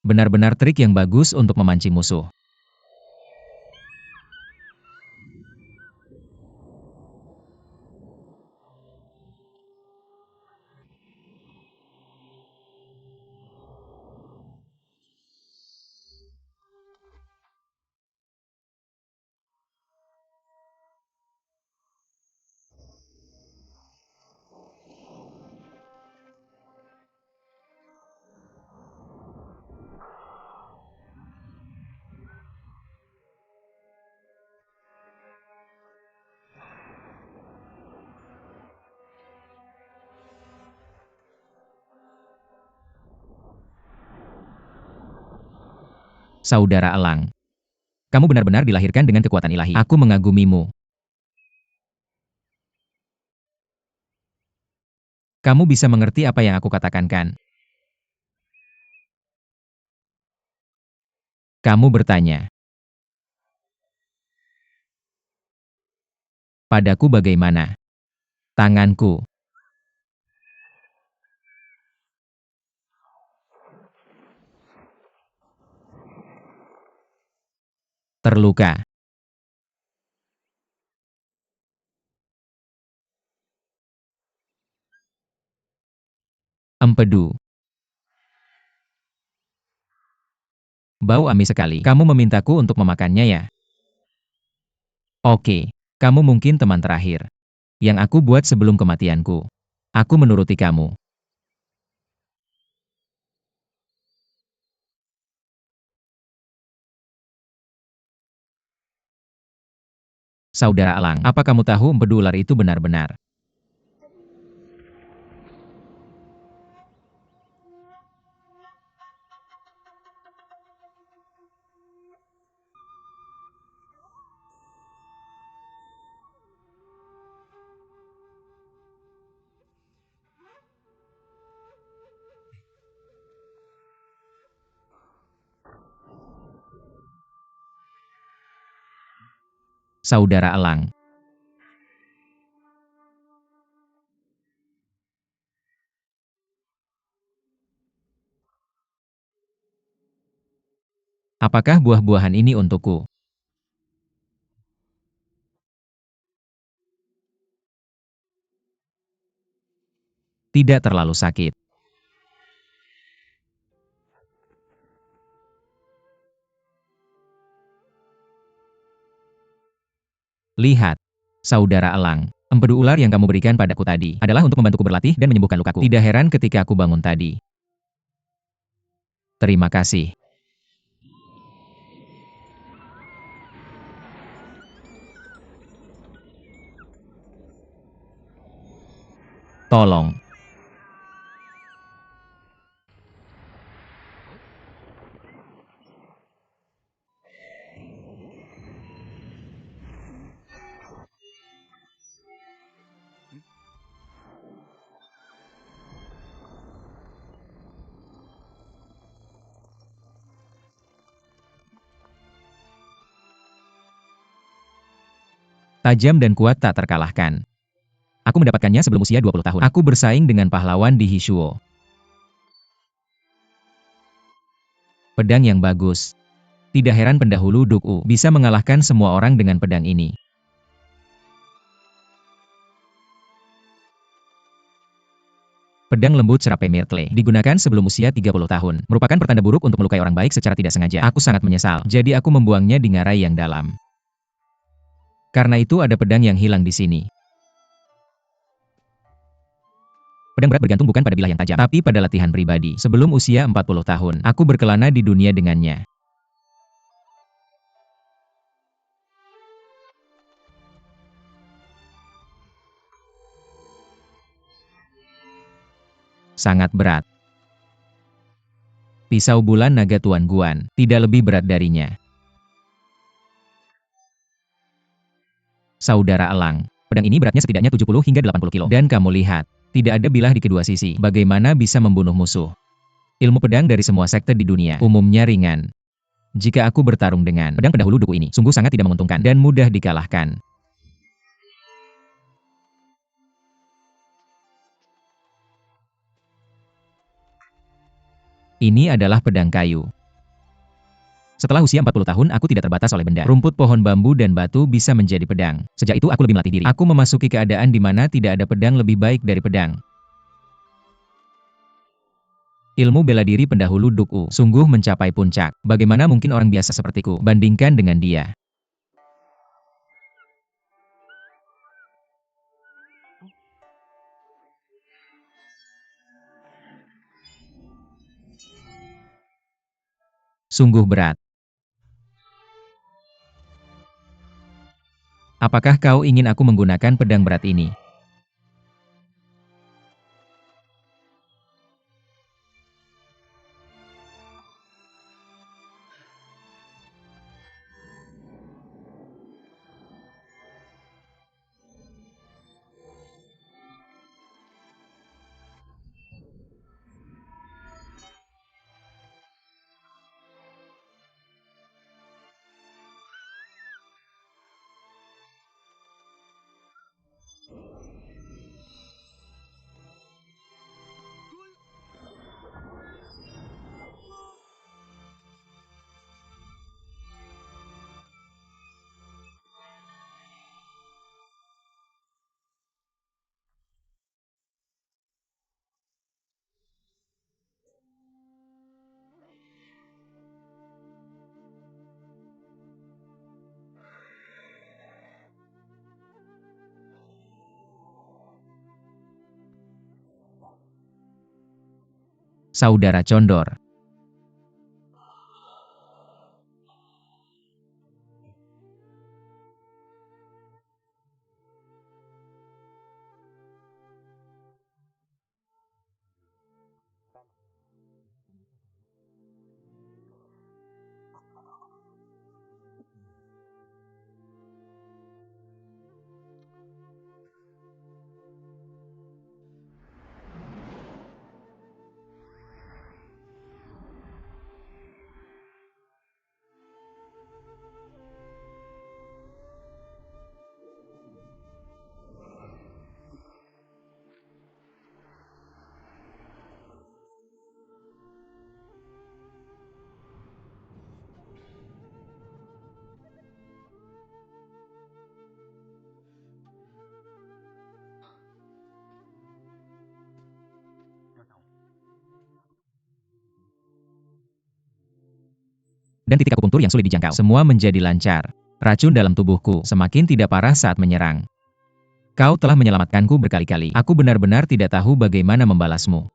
Benar-benar trik yang bagus untuk memancing musuh. Saudara Elang, kamu benar-benar dilahirkan dengan kekuatan ilahi. Aku mengagumimu. Kamu bisa mengerti apa yang aku katakan kan? Kamu bertanya, padaku bagaimana? Tanganku terluka. Empedu. Bau amis sekali. Kamu memintaku untuk memakannya ya? Oke, kamu mungkin teman terakhir yang aku buat sebelum kematianku. Aku menuruti kamu. Saudara Elang, apa kamu tahu empedu ular itu benar-benar saudara Elang? Apakah buah-buahan ini untukku? Tidak terlalu sakit. Lihat, saudara Elang, empedu ular yang kamu berikan padaku tadi adalah untuk membantuku berlatih dan menyembuhkan lukaku. Tidak heran ketika aku bangun tadi. Terima kasih. Tolong. Tajam dan kuat tak terkalahkan. Aku mendapatkannya sebelum usia 20 tahun. Aku bersaing dengan pahlawan di Hishuo. Pedang yang bagus. Tidak heran pendahulu Duku bisa mengalahkan semua orang dengan pedang ini. Pedang lembut Serape Myrtle digunakan sebelum usia 30 tahun. Merupakan pertanda buruk untuk melukai orang baik secara tidak sengaja. Aku sangat menyesal. Jadi aku membuangnya di ngarai yang dalam. Karena itu ada pedang yang hilang di sini. Pedang berat bergantung bukan pada bilah yang tajam, tapi pada latihan pribadi. Sebelum usia 40 tahun, aku berkelana di dunia dengannya. Sangat berat. Pisau bulan naga Tuan Guan, tidak lebih berat darinya. Saudara Elang, pedang ini beratnya setidaknya 70 hingga 80 kilo. Dan kamu lihat, tidak ada bilah di kedua sisi. Bagaimana bisa membunuh musuh? Ilmu pedang dari semua sekte di dunia umumnya ringan. Jika aku bertarung dengan pedang pendahulu Duku ini, sungguh sangat tidak menguntungkan dan mudah dikalahkan. Ini adalah pedang kayu. Setelah usia 40 tahun, aku tidak terbatas oleh benda. Rumput, pohon bambu, dan batu bisa menjadi pedang. Sejak itu aku lebih melatih diri. Aku memasuki keadaan di mana tidak ada pedang lebih baik dari pedang. Ilmu bela diri pendahulu Duku sungguh mencapai puncak. Bagaimana mungkin orang biasa sepertiku bandingkan dengan dia? Sungguh berat. Apakah kau ingin aku menggunakan pedang berat ini? Saudara Condor. Dan titik akupunktur yang sulit dijangkau. Semua menjadi lancar. Racun dalam tubuhku semakin tidak parah saat menyerang. Kau telah menyelamatkanku berkali-kali. Aku benar-benar tidak tahu bagaimana membalasmu.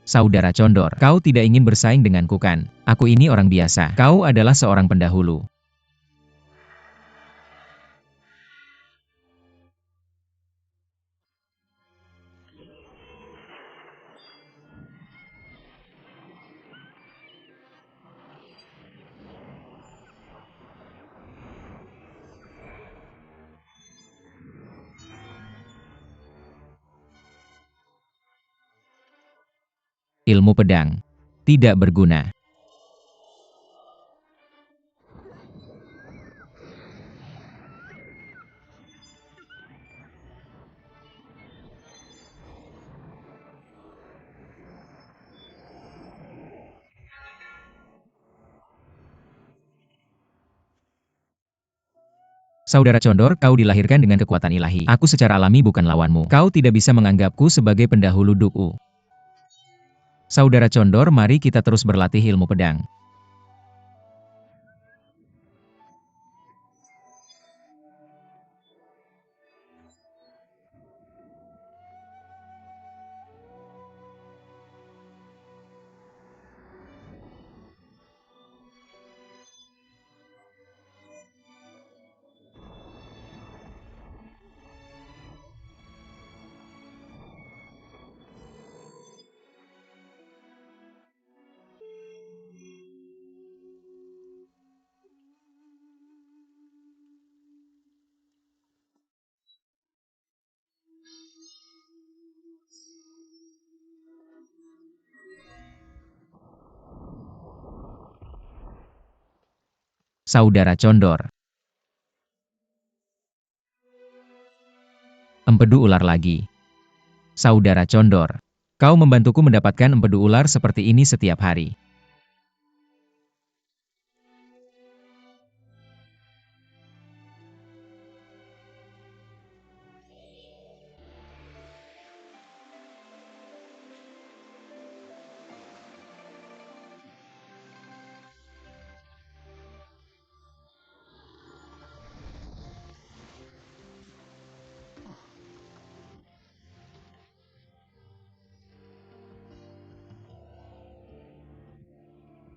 Saudara Condor, kau tidak ingin bersaing denganku kan? Aku ini orang biasa. Kau adalah seorang pendahulu. Ilmu pedang tidak berguna. Saudara Condor, kau dilahirkan dengan kekuatan ilahi. Aku secara alami bukan lawanmu. Kau tidak bisa menganggapku sebagai pendahulu Duku. Saudara Condor, mari kita terus berlatih ilmu pedang. Saudara Condor. Empedu ular lagi. Saudara Condor, kau membantuku mendapatkan empedu ular seperti ini setiap hari.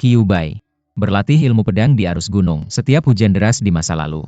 Kyuubi, berlatih ilmu pedang di arus gunung setiap hujan deras di masa lalu.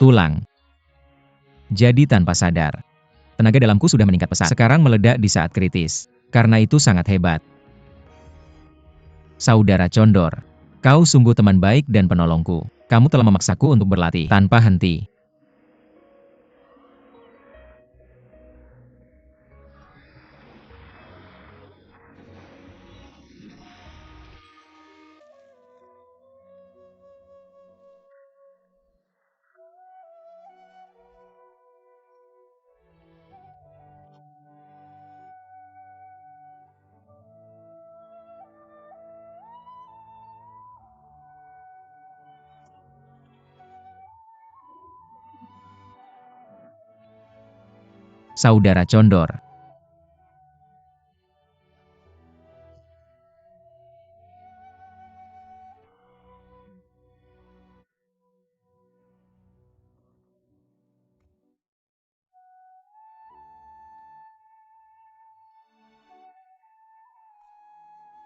Tulang. Jadi tanpa sadar, tenaga dalamku sudah meningkat pesat. Sekarang meledak di saat kritis. Karena itu sangat hebat. Saudara Condor, kau sungguh teman baik dan penolongku. Kamu telah memaksaku untuk berlatih tanpa henti. Saudara Condor,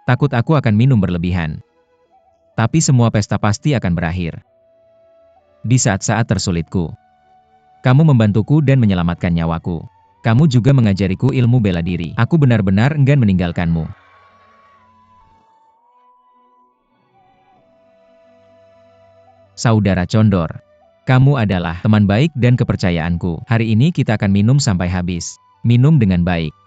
takut aku akan minum berlebihan. Tapi semua pesta pasti akan berakhir. Di saat-saat tersulitku, kamu membantuku dan menyelamatkan nyawaku. Kamu juga mengajariku ilmu bela diri. Aku benar-benar enggan meninggalkanmu. Saudara Condor, kamu adalah teman baik dan kepercayaanku. Hari ini kita akan minum sampai habis. Minum dengan baik.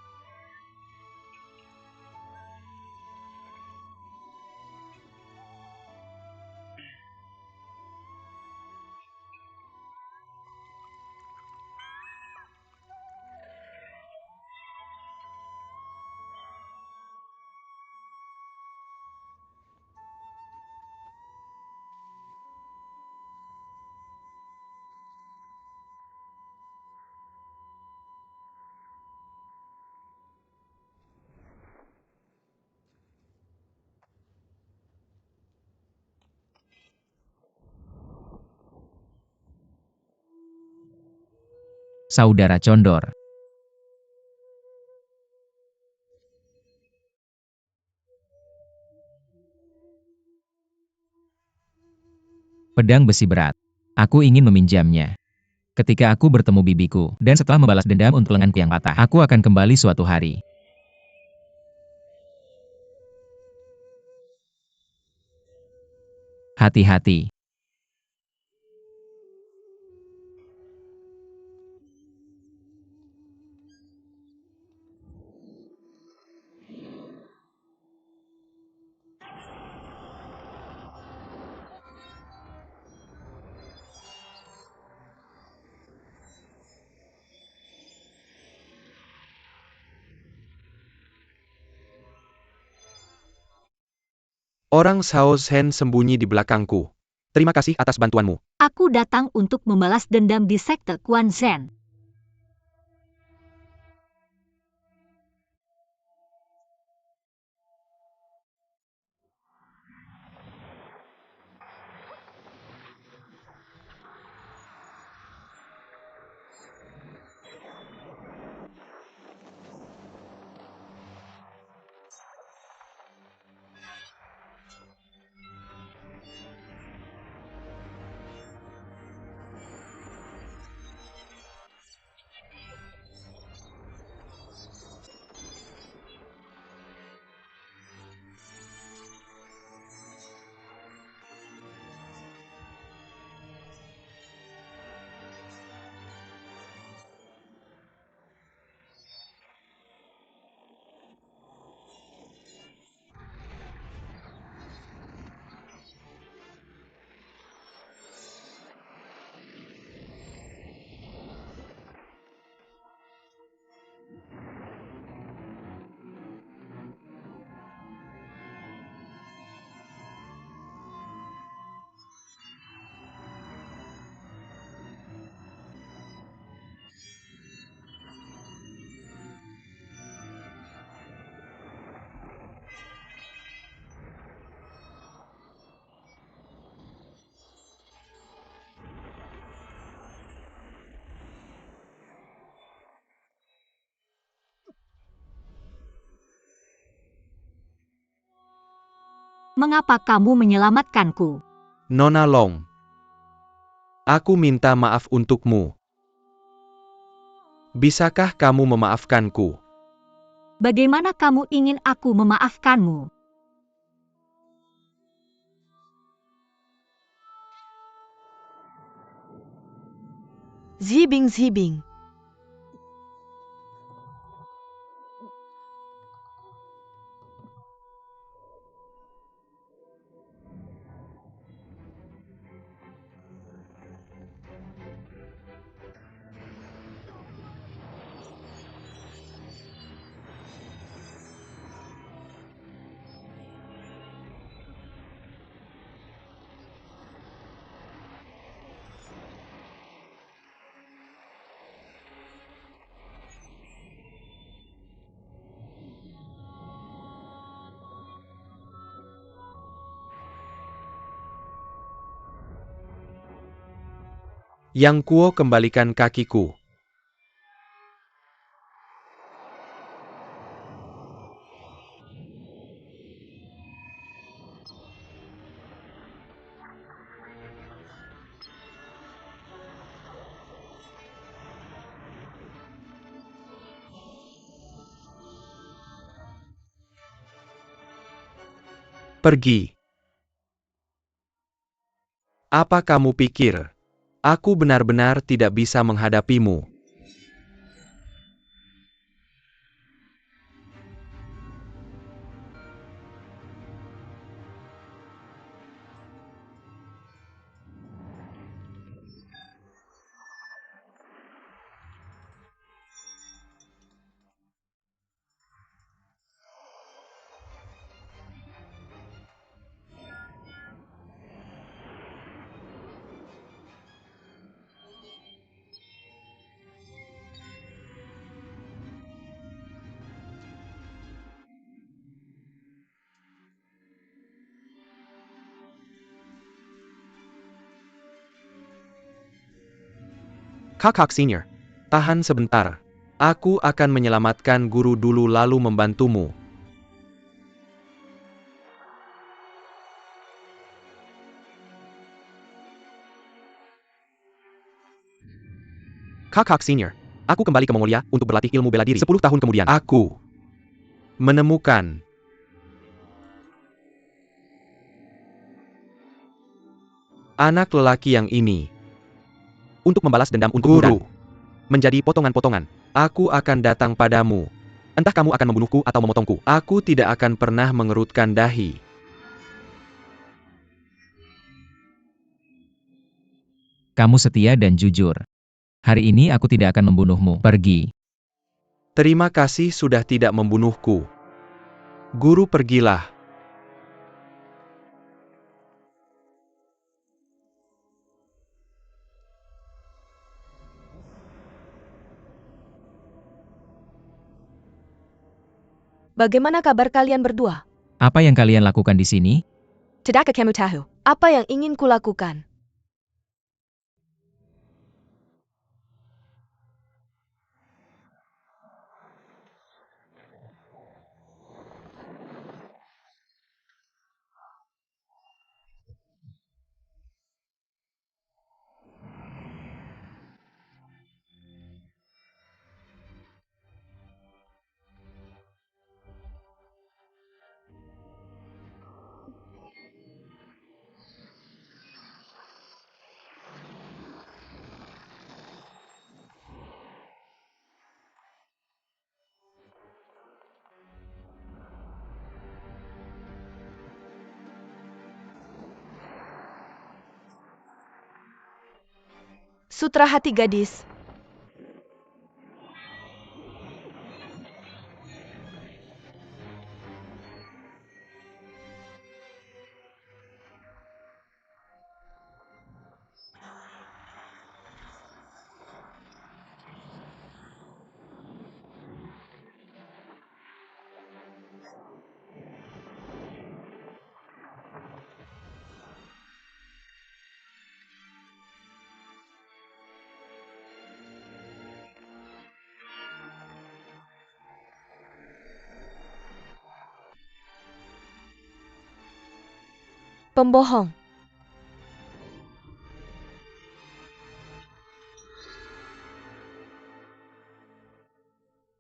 Saudara Condor, pedang besi berat. Aku ingin meminjamnya. Ketika aku bertemu bibiku, dan setelah membalas dendam untuk lenganku yang patah, aku akan kembali suatu hari. Hati-hati. Orang Xiao Shen sembunyi di belakangku. Terima kasih atas bantuanmu. Aku datang untuk membalas dendam di sekte Quan Zhen. Mengapa kamu menyelamatkanku? Nona Long. Aku minta maaf untukmu. Bisakah kamu memaafkanku? Bagaimana kamu ingin aku memaafkanmu? Zibing Zibing. Yang Kuo kembalikan kakiku. Pergi. Apa kamu pikir? Aku benar-benar tidak bisa menghadapimu. Kakak senior, tahan sebentar. Aku akan menyelamatkan guru dulu lalu membantumu. Kakak senior, aku kembali ke Mongolia untuk berlatih ilmu bela diri 10 tahun kemudian. Aku menemukan anak lelaki yang ini untuk membalas dendam untuk guru. Menjadi potongan-potongan. Aku akan datang padamu. Entah kamu akan membunuhku atau memotongku. Aku tidak akan pernah mengerutkan dahi. Kamu setia dan jujur. Hari ini aku tidak akan membunuhmu. Pergi. Terima kasih sudah tidak membunuhku. Guru, pergilah. Bagaimana kabar kalian berdua? Apa yang kalian lakukan di sini? Tidakkah kamu tahu apa yang ingin kulakukan? Sutra Hati Gadis. Pembohong.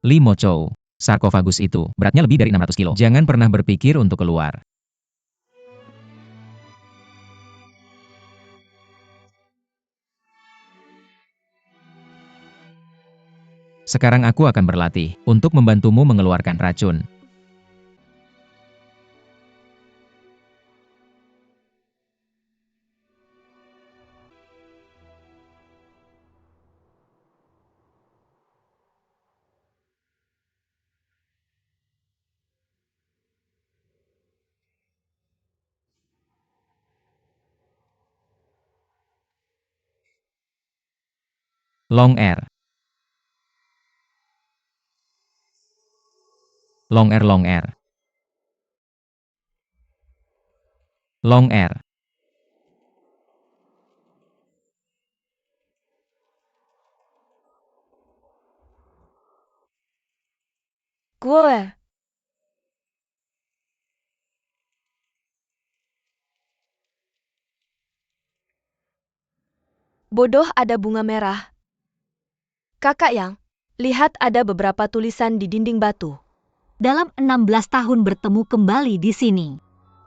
Li Mo Chou. Sarkofagus itu, beratnya lebih dari 600 kilo. Jangan pernah berpikir untuk keluar. Sekarang aku akan berlatih, untuk membantumu mengeluarkan racun. Long air. Long air, long air. Long air. Gue. Bodoh, ada bunga merah. Kakak Yang, lihat ada beberapa tulisan di dinding batu. Dalam 16 tahun bertemu kembali di sini.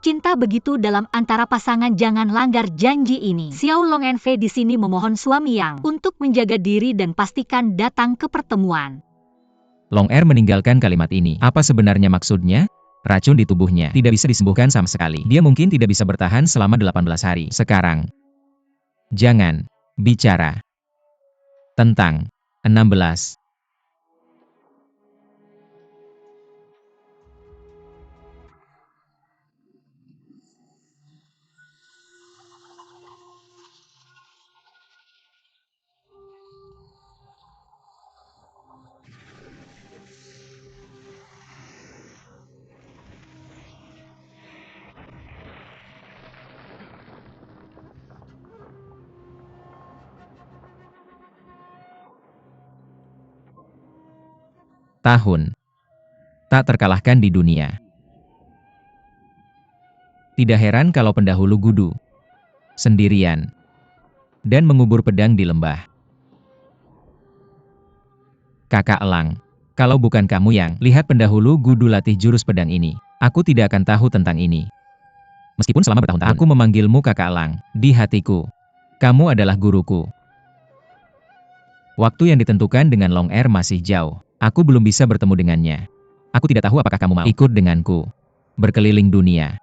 Cinta begitu dalam antara pasangan, jangan langgar janji ini. Xiao Long Enfe di sini memohon suami Yang untuk menjaga diri dan pastikan datang ke pertemuan. Long air meninggalkan kalimat ini. Apa sebenarnya maksudnya? Racun di tubuhnya tidak bisa disembuhkan sama sekali. Dia mungkin tidak bisa bertahan selama 18 hari. Sekarang, jangan bicara tentang 16. Tahun tak terkalahkan di dunia. Tidak heran kalau pendahulu Gudu sendirian dan mengubur pedang di lembah. Kakak Elang, kalau bukan kamu yang lihat pendahulu Gudu latih jurus pedang ini, aku tidak akan tahu tentang ini. Meskipun selama bertahun-tahun aku memanggilmu Kakak Elang, di hatiku, kamu adalah guruku. Waktu yang ditentukan dengan Long Air masih jauh. Aku belum bisa bertemu dengannya. Aku tidak tahu apakah kamu mau ikut denganku berkeliling dunia.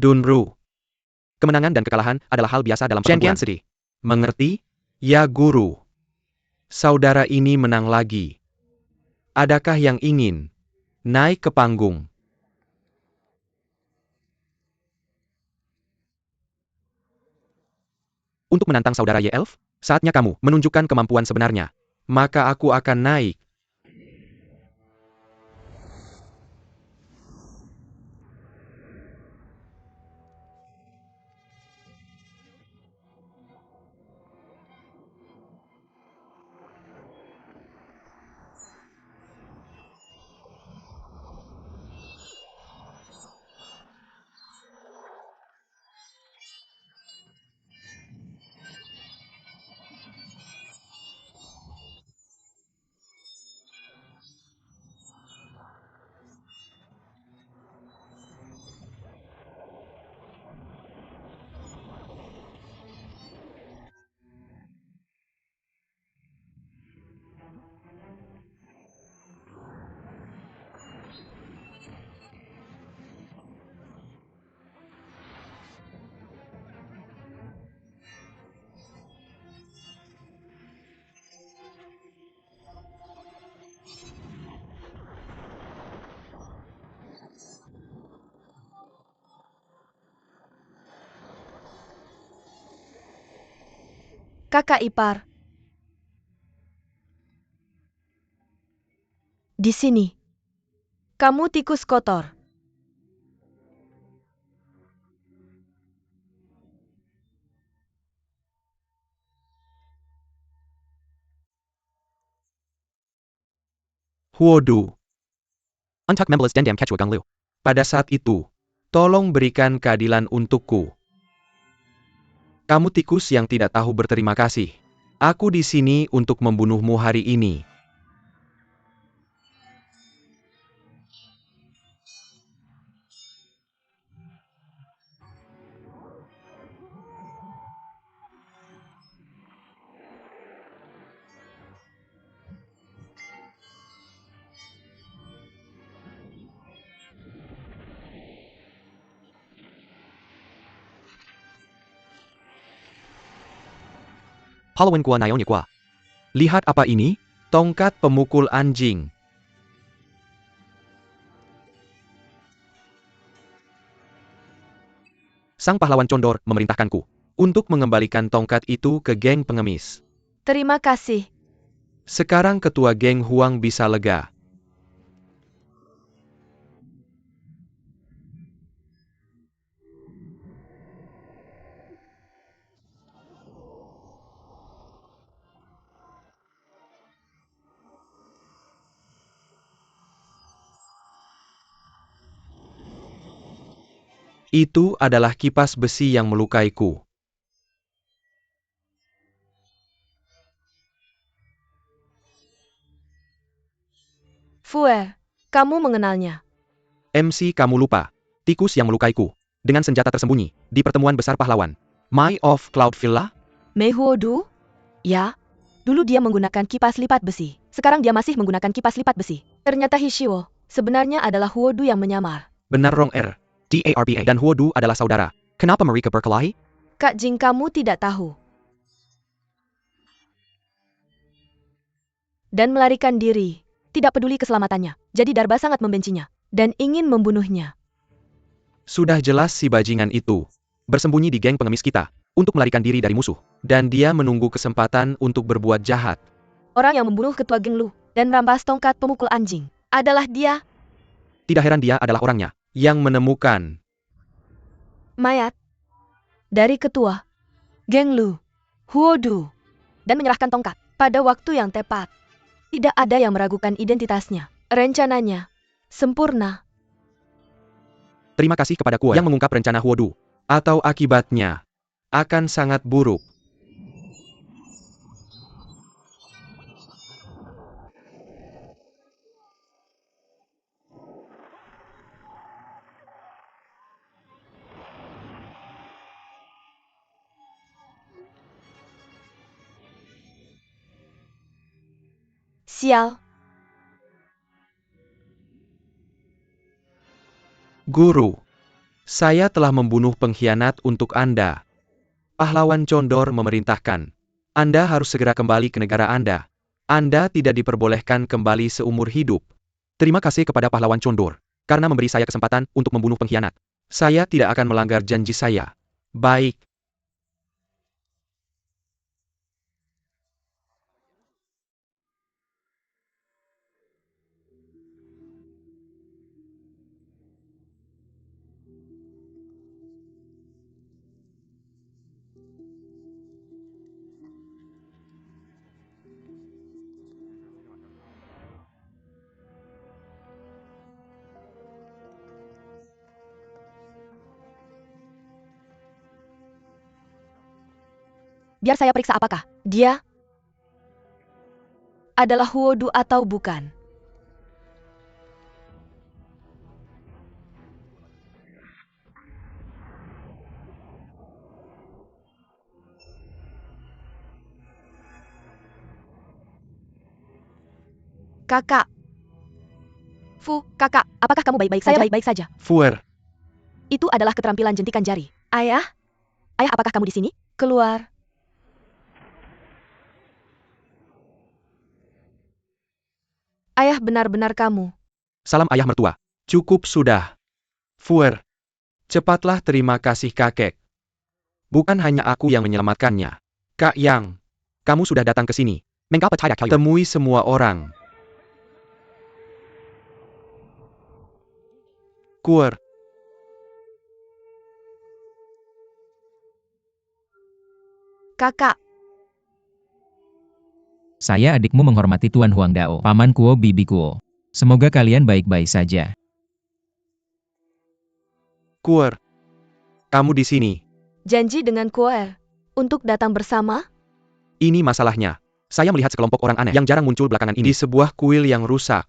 Dunru. Kemenangan dan kekalahan adalah hal biasa dalam pertempuran. Sedih. Mengerti? Ya guru. Saudara ini menang lagi. Adakah yang ingin naik ke panggung? Untuk menantang saudara Ye Elf? Saatnya kamu menunjukkan kemampuan sebenarnya. Maka aku akan naik. Kakak ipar. Di sini. Kamu tikus kotor. Huodu. Untuk membalas dendam Quechua Ganglu. Pada saat itu, tolong berikan keadilan untukku. Kamu tikus yang tidak tahu berterima kasih. Aku di sini untuk membunuhmu hari ini. Halloween gua Naonya gua. Lihat apa ini? Tongkat pemukul anjing. Sang pahlawan condor memerintahkanku untuk mengembalikan tongkat itu ke geng pengemis. Terima kasih. Sekarang ketua geng Huang bisa lega. Itu adalah kipas besi yang melukaiku. Fuer, kamu mengenalnya. MC kamu lupa. Tikus yang melukaiku. Dengan senjata tersembunyi, di pertemuan besar pahlawan. Mai of Cloud Villa? Mei Huodu? Ya. Dulu dia menggunakan kipas lipat besi. Sekarang dia masih menggunakan kipas lipat besi. Ternyata Hishiwo sebenarnya adalah Huodu yang menyamar. Benar Rong R. DARPA dan Huodu adalah saudara. Kenapa mereka berkelahi? Kak Jing, kamu tidak tahu. Dan melarikan diri. Tidak peduli keselamatannya. Jadi Darba sangat membencinya. Dan ingin membunuhnya. Sudah jelas si bajingan itu bersembunyi di geng pengemis kita untuk melarikan diri dari musuh. Dan dia menunggu kesempatan untuk berbuat jahat. Orang yang membunuh ketua geng Lu dan merampas tongkat pemukul anjing adalah dia. Tidak heran dia adalah orangnya yang menemukan Mayat dari ketua geng Lu, Huodu, dan menyerahkan tongkat pada waktu yang tepat. Tidak ada yang meragukan identitasnya. Rencananya sempurna. terima kasih kepada Kuo yang mengungkap rencana Huodu. Atau akibatnya akan sangat buruk. Sial. Guru, saya telah membunuh pengkhianat untuk Anda. Pahlawan condor memerintahkan. Anda harus segera kembali ke negara Anda. Anda tidak diperbolehkan kembali seumur hidup. Terima kasih kepada pahlawan condor, karena memberi saya kesempatan untuk membunuh pengkhianat. Saya tidak akan melanggar janji saya. Baik. Biar saya periksa apakah dia adalah Huodu atau bukan. Kakak. Kakak, apakah kamu baik-baik saja? Saya baik-baik saja. Fuer, Itu adalah keterampilan jentikan jari. Ayah? Ayah, apakah kamu di sini? Keluar. Ayah, benar-benar kamu. salam ayah mertua. Cukup sudah. Fuer, cepatlah terima kasih kakek. Bukan hanya aku yang menyelamatkannya. Kak Yang. Kamu sudah datang ke sini. Mengapa tidak kau temui semua orang? Kuer. Kakak, Saya adikmu menghormati Tuan Huang Dao, Paman Kuo Bibi Kuo. Semoga kalian baik-baik saja. Kuer. Kamu di sini. janji dengan Kuer untuk datang bersama? Ini masalahnya. Saya melihat sekelompok orang aneh yang jarang muncul belakangan ini di sebuah kuil yang rusak.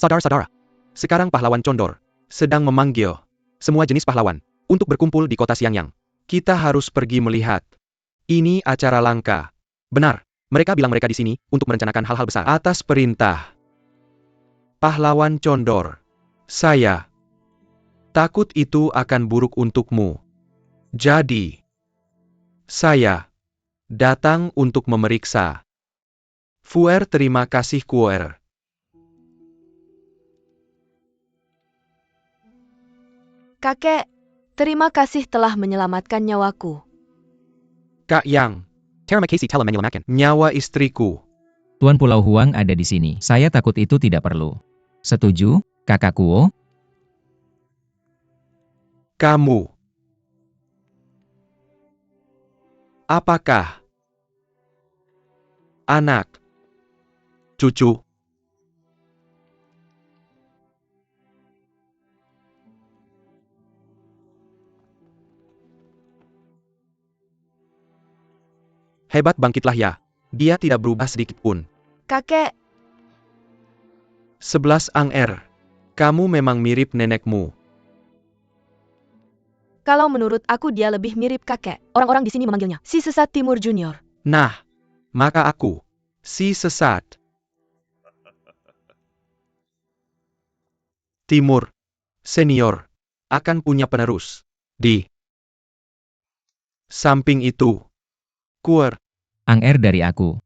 Saudara-saudara, sekarang pahlawan Condor sedang memanggil semua jenis pahlawan untuk berkumpul di kota Xiangyang. Kita harus pergi melihat. Ini acara langka. Benar, mereka bilang mereka di sini untuk merencanakan hal-hal besar. Atas perintah pahlawan Condor, saya takut itu akan buruk untukmu. Jadi, saya datang untuk memeriksa. Fuer, terima kasih Kuer. Kakek, terima kasih telah menyelamatkan nyawaku. Kak Yang, terima kasih telah menyelamatkan nyawa istriku. Tuan Pulau Huang ada di sini. Saya takut itu tidak perlu. Setuju, Kakak Kuo? Kamu. Apakah anak cucu? Hebat, bangkitlah ya. Dia tidak berubah sedikit pun. Kakek, 11 Anger. Kamu memang mirip nenekmu. kalau menurut aku dia lebih mirip kakek. Orang-orang di sini memanggilnya si sesat Timur Junior. Nah, maka aku, si sesat Timur Senior, akan punya penerus. Di samping itu, Kuer. Anger dari aku.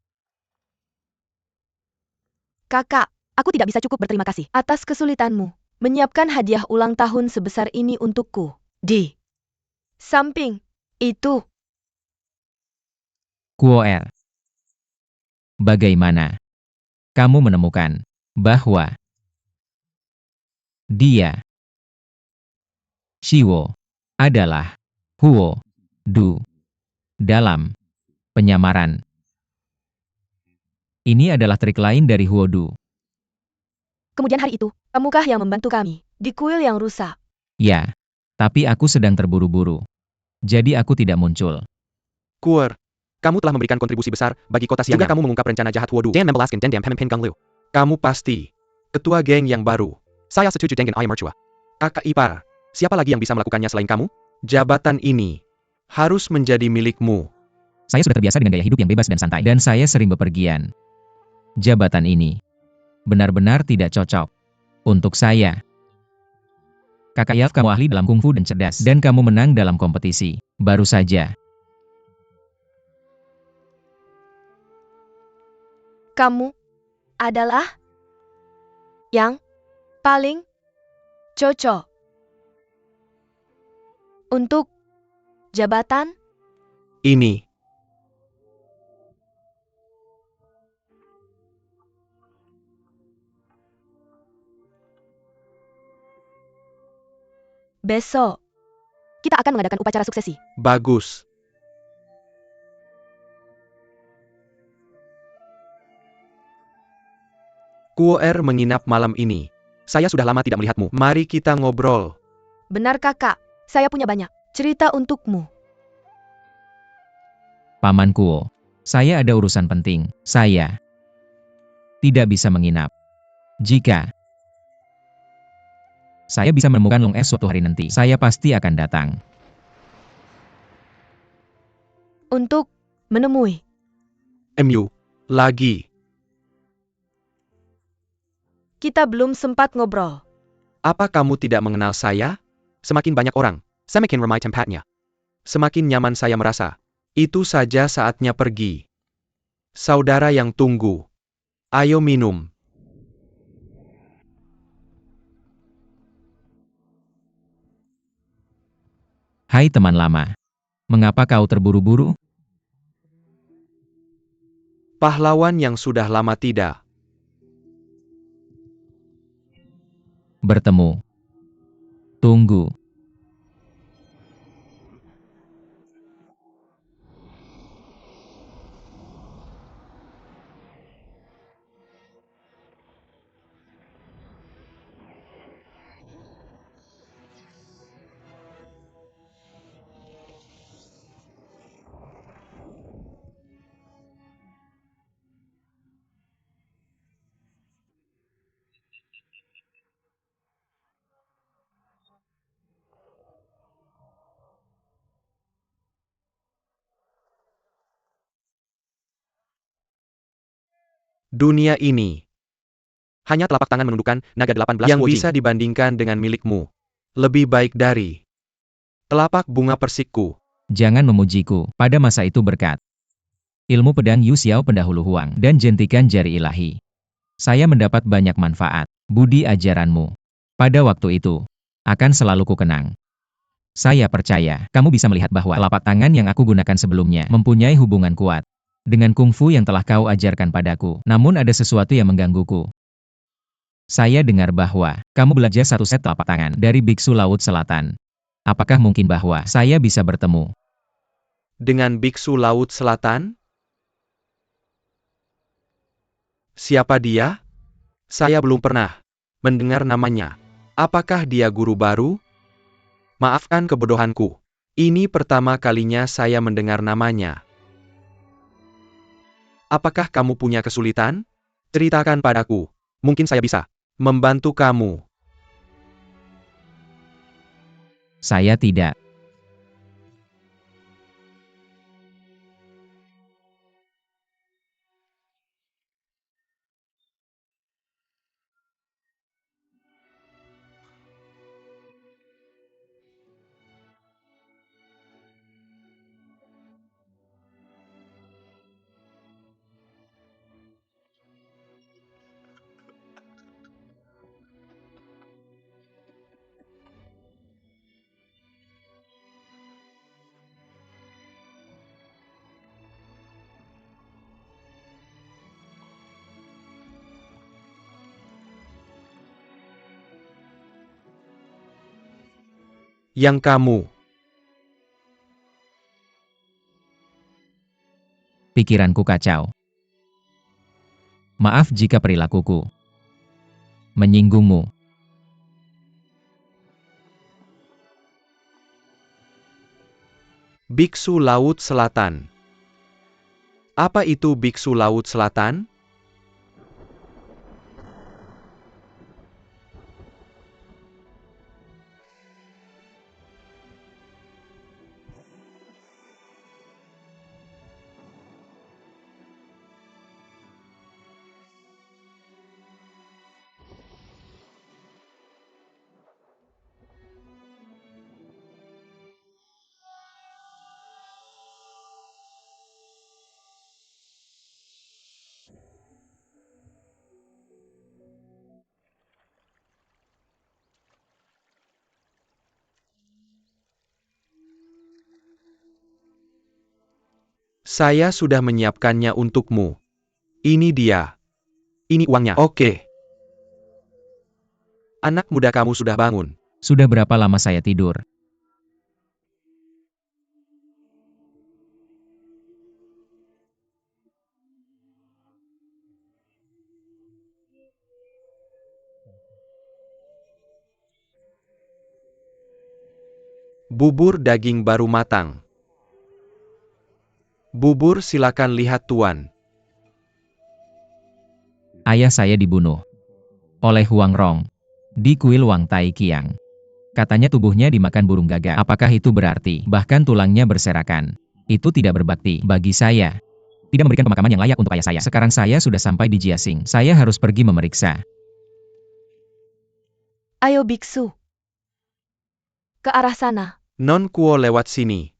Kakak, aku tidak bisa cukup berterima kasih atas kesulitanmu menyiapkan hadiah ulang tahun sebesar ini untukku. Di samping itu, Kuo-er. Bagaimana kamu menemukan bahwa dia, Shiwo, adalah Huo Du dalam penyamaran? Ini adalah trik lain dari Huo Du. kemudian hari itu, kamukah yang membantu kami di kuil yang rusak? Ya, tapi aku sedang terburu-buru. Jadi aku tidak muncul. Kuer, kamu telah memberikan kontribusi besar bagi kota Xiangyang. Juga kamu mengungkap rencana jahat Wodu dan membalaskan dendam pemimpin Gang Liu. Kamu pasti ketua geng yang baru. Saya setuju dengan ayah mertua. Kakak ipar, siapa lagi yang bisa melakukannya selain kamu? Jabatan ini harus menjadi milikmu. Saya sudah terbiasa dengan gaya hidup yang bebas dan santai, dan saya sering bepergian. Jabatan ini benar-benar tidak cocok untuk saya. Kakak Yaf, kamu ahli dalam kungfu dan cerdas, dan kamu menang dalam kompetisi. Baru saja. Kamu adalah yang paling cocok untuk jabatan Ini. besok. Kita akan mengadakan upacara suksesi. Bagus. Kuer menginap malam ini. Saya sudah lama tidak melihatmu. Mari kita ngobrol. Benar kakak, saya punya banyak cerita untukmu. Paman Kuo, saya ada urusan penting. Saya tidak bisa menginap. Jika saya bisa menemukan Long Es suatu hari nanti, saya pasti akan datang. Untuk menemui. MU. Lagi. Kita belum sempat ngobrol. Apa kamu tidak mengenal saya? Semakin banyak orang, semakin ramai tempatnya. Semakin nyaman saya merasa. Itu saja saatnya pergi. Saudara yang tunggu. Ayo minum. Hai teman lama. Mengapa kau terburu-buru? Pahlawan yang sudah lama tidak bertemu. Tunggu. dunia ini. Hanya telapak tangan menundukkan naga 18 yang bisa dibandingkan dengan milikmu. Lebih baik dari telapak bunga persikku. Jangan memujiku. Pada masa itu berkat ilmu pedang Yu Xiao pendahulu Huang dan jentikan jari ilahi. Saya mendapat banyak manfaat. Budi ajaranmu pada waktu itu akan selalu kukenang. Saya percaya kamu bisa melihat bahwa telapak tangan yang aku gunakan sebelumnya mempunyai hubungan kuat dengan kungfu yang telah kau ajarkan padaku. Namun ada sesuatu yang menggangguku. Saya dengar bahwa kamu belajar satu set telapak tangan dari Biksu Laut Selatan. Apakah mungkin bahwa saya bisa bertemu Dengan Biksu Laut Selatan? Siapa dia? Saya belum pernah mendengar namanya. Apakah dia guru baru? Maafkan kebodohanku. Ini pertama kalinya saya mendengar namanya. Apakah kamu punya kesulitan? Ceritakan padaku. Mungkin saya bisa membantu kamu. Saya tidak. Yang kamu. Pikiranku kacau. Maaf jika perilakuku menyinggungmu. Biksu Laut Selatan. Apa itu Biksu Laut Selatan? Saya sudah menyiapkannya untukmu. Ini dia. Ini uangnya. Oke. Anak muda kamu sudah bangun. Sudah berapa lama saya tidur? Bubur daging baru matang. Bubur silakan lihat tuan. Ayah saya dibunuh oleh Huang Rong di kuil Wang Tai Qiang. Katanya tubuhnya dimakan burung gagak. Apakah itu berarti bahkan tulangnya berserakan? Itu tidak berbakti bagi saya. Tidak memberikan pemakaman yang layak untuk ayah saya. Sekarang saya sudah sampai di Jiaxing. Saya harus pergi memeriksa. Ayo biksu. Ke arah sana. Non Kuo lewat sini.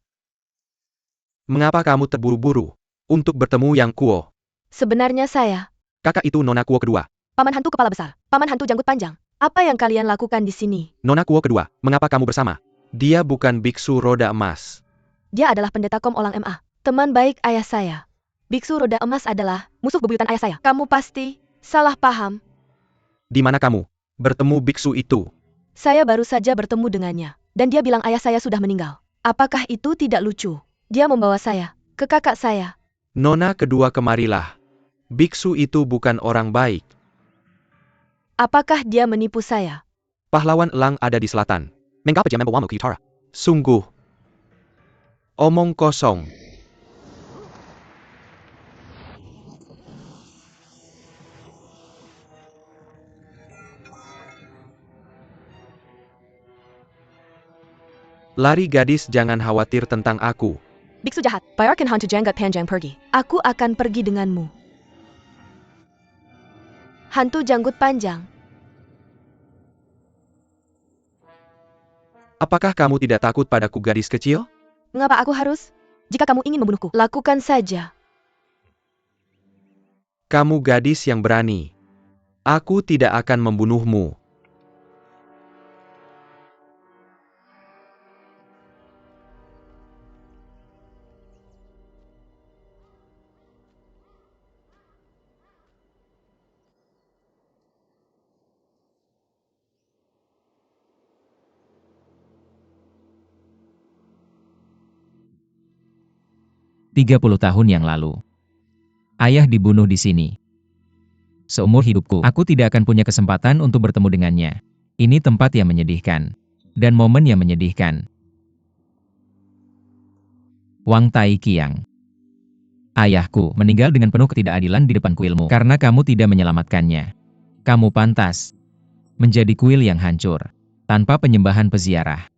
Mengapa kamu terburu-buru untuk bertemu Yang Kuo? Sebenarnya saya, Kakak itu Nona Kuo kedua. paman hantu kepala besar, paman hantu janggut panjang. Apa yang kalian lakukan di sini? Nona Kuo kedua, mengapa kamu bersama? Dia bukan biksu roda emas. Dia adalah pendeta Kom Olang MA, teman baik ayah saya. Biksu roda emas adalah musuh bebuyutan ayah saya. Kamu pasti salah paham. Di mana kamu bertemu biksu itu? Saya baru saja bertemu dengannya, dan dia bilang ayah saya sudah meninggal. Apakah itu tidak lucu? Dia membawa saya ke kakak saya. Nona kedua kemarilah. Biksu itu bukan orang baik. Apakah dia menipu saya? Pahlawan elang ada di selatan. Mengapa dia membawamu ke utara? Sungguh. Omong kosong. Lari gadis, jangan khawatir tentang aku. Biksu jahat, bayarkan hantu janggut panjang pergi. Aku akan pergi denganmu. Hantu janggut panjang. Apakah kamu tidak takut padaku, gadis kecil? Mengapa aku harus? Jika kamu ingin membunuhku, lakukan saja. Kamu gadis yang berani. Aku tidak akan membunuhmu. Tiga 30 tahun yang lalu. Ayah dibunuh di sini. Seumur hidupku, aku tidak akan punya kesempatan untuk bertemu dengannya. Ini tempat yang menyedihkan. Dan momen yang menyedihkan. Wang Tai Qiang. Ayahku meninggal dengan penuh ketidakadilan di depan kuilmu karena kamu tidak menyelamatkannya. Kamu pantas menjadi kuil yang hancur, tanpa penyembahan peziarah.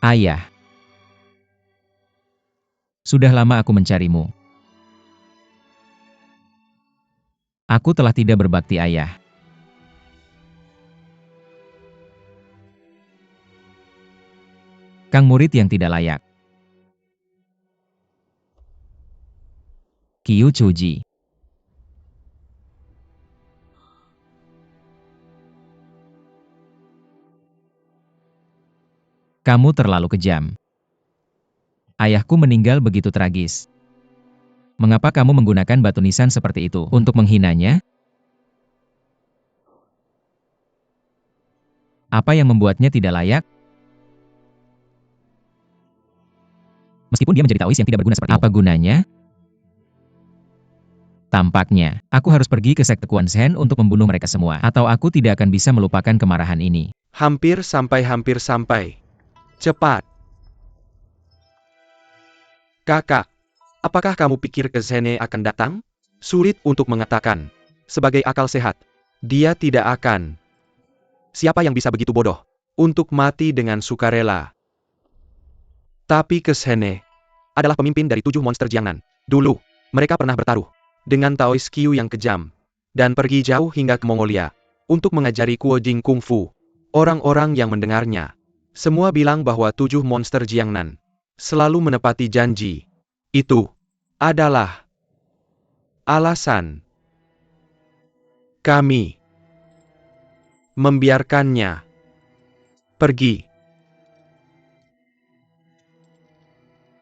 Ayah. Sudah lama aku mencarimu. Aku telah tidak berbakti ayah. Kang murid yang tidak layak. Qiu Chuji. Kamu terlalu kejam. Ayahku meninggal begitu tragis. Mengapa kamu menggunakan batu nisan seperti itu untuk menghinanya? Apa yang membuatnya tidak layak? Meskipun dia menjadi Taois yang tidak berguna seperti apa gunanya? Tampaknya, aku harus pergi ke sekte Quan Shen untuk membunuh mereka semua, atau aku tidak akan bisa melupakan kemarahan ini. Hampir sampai. Cepat. Kakak, apakah kamu pikir Kezhene akan datang? Sulit untuk mengatakan. Sebagai akal sehat, dia tidak akan. Siapa yang bisa begitu bodoh untuk mati dengan sukarela? Tapi Kezhene adalah pemimpin dari 7 monster Jiangnan. Dulu, mereka pernah bertaruh dengan Taois Qiu yang kejam, dan pergi jauh hingga ke Mongolia untuk mengajari Kuo Jing Kung Fu. Orang-orang yang mendengarnya semua bilang bahwa 7 monster Jiangnan selalu menepati janji. Itu adalah alasan kami membiarkannya pergi.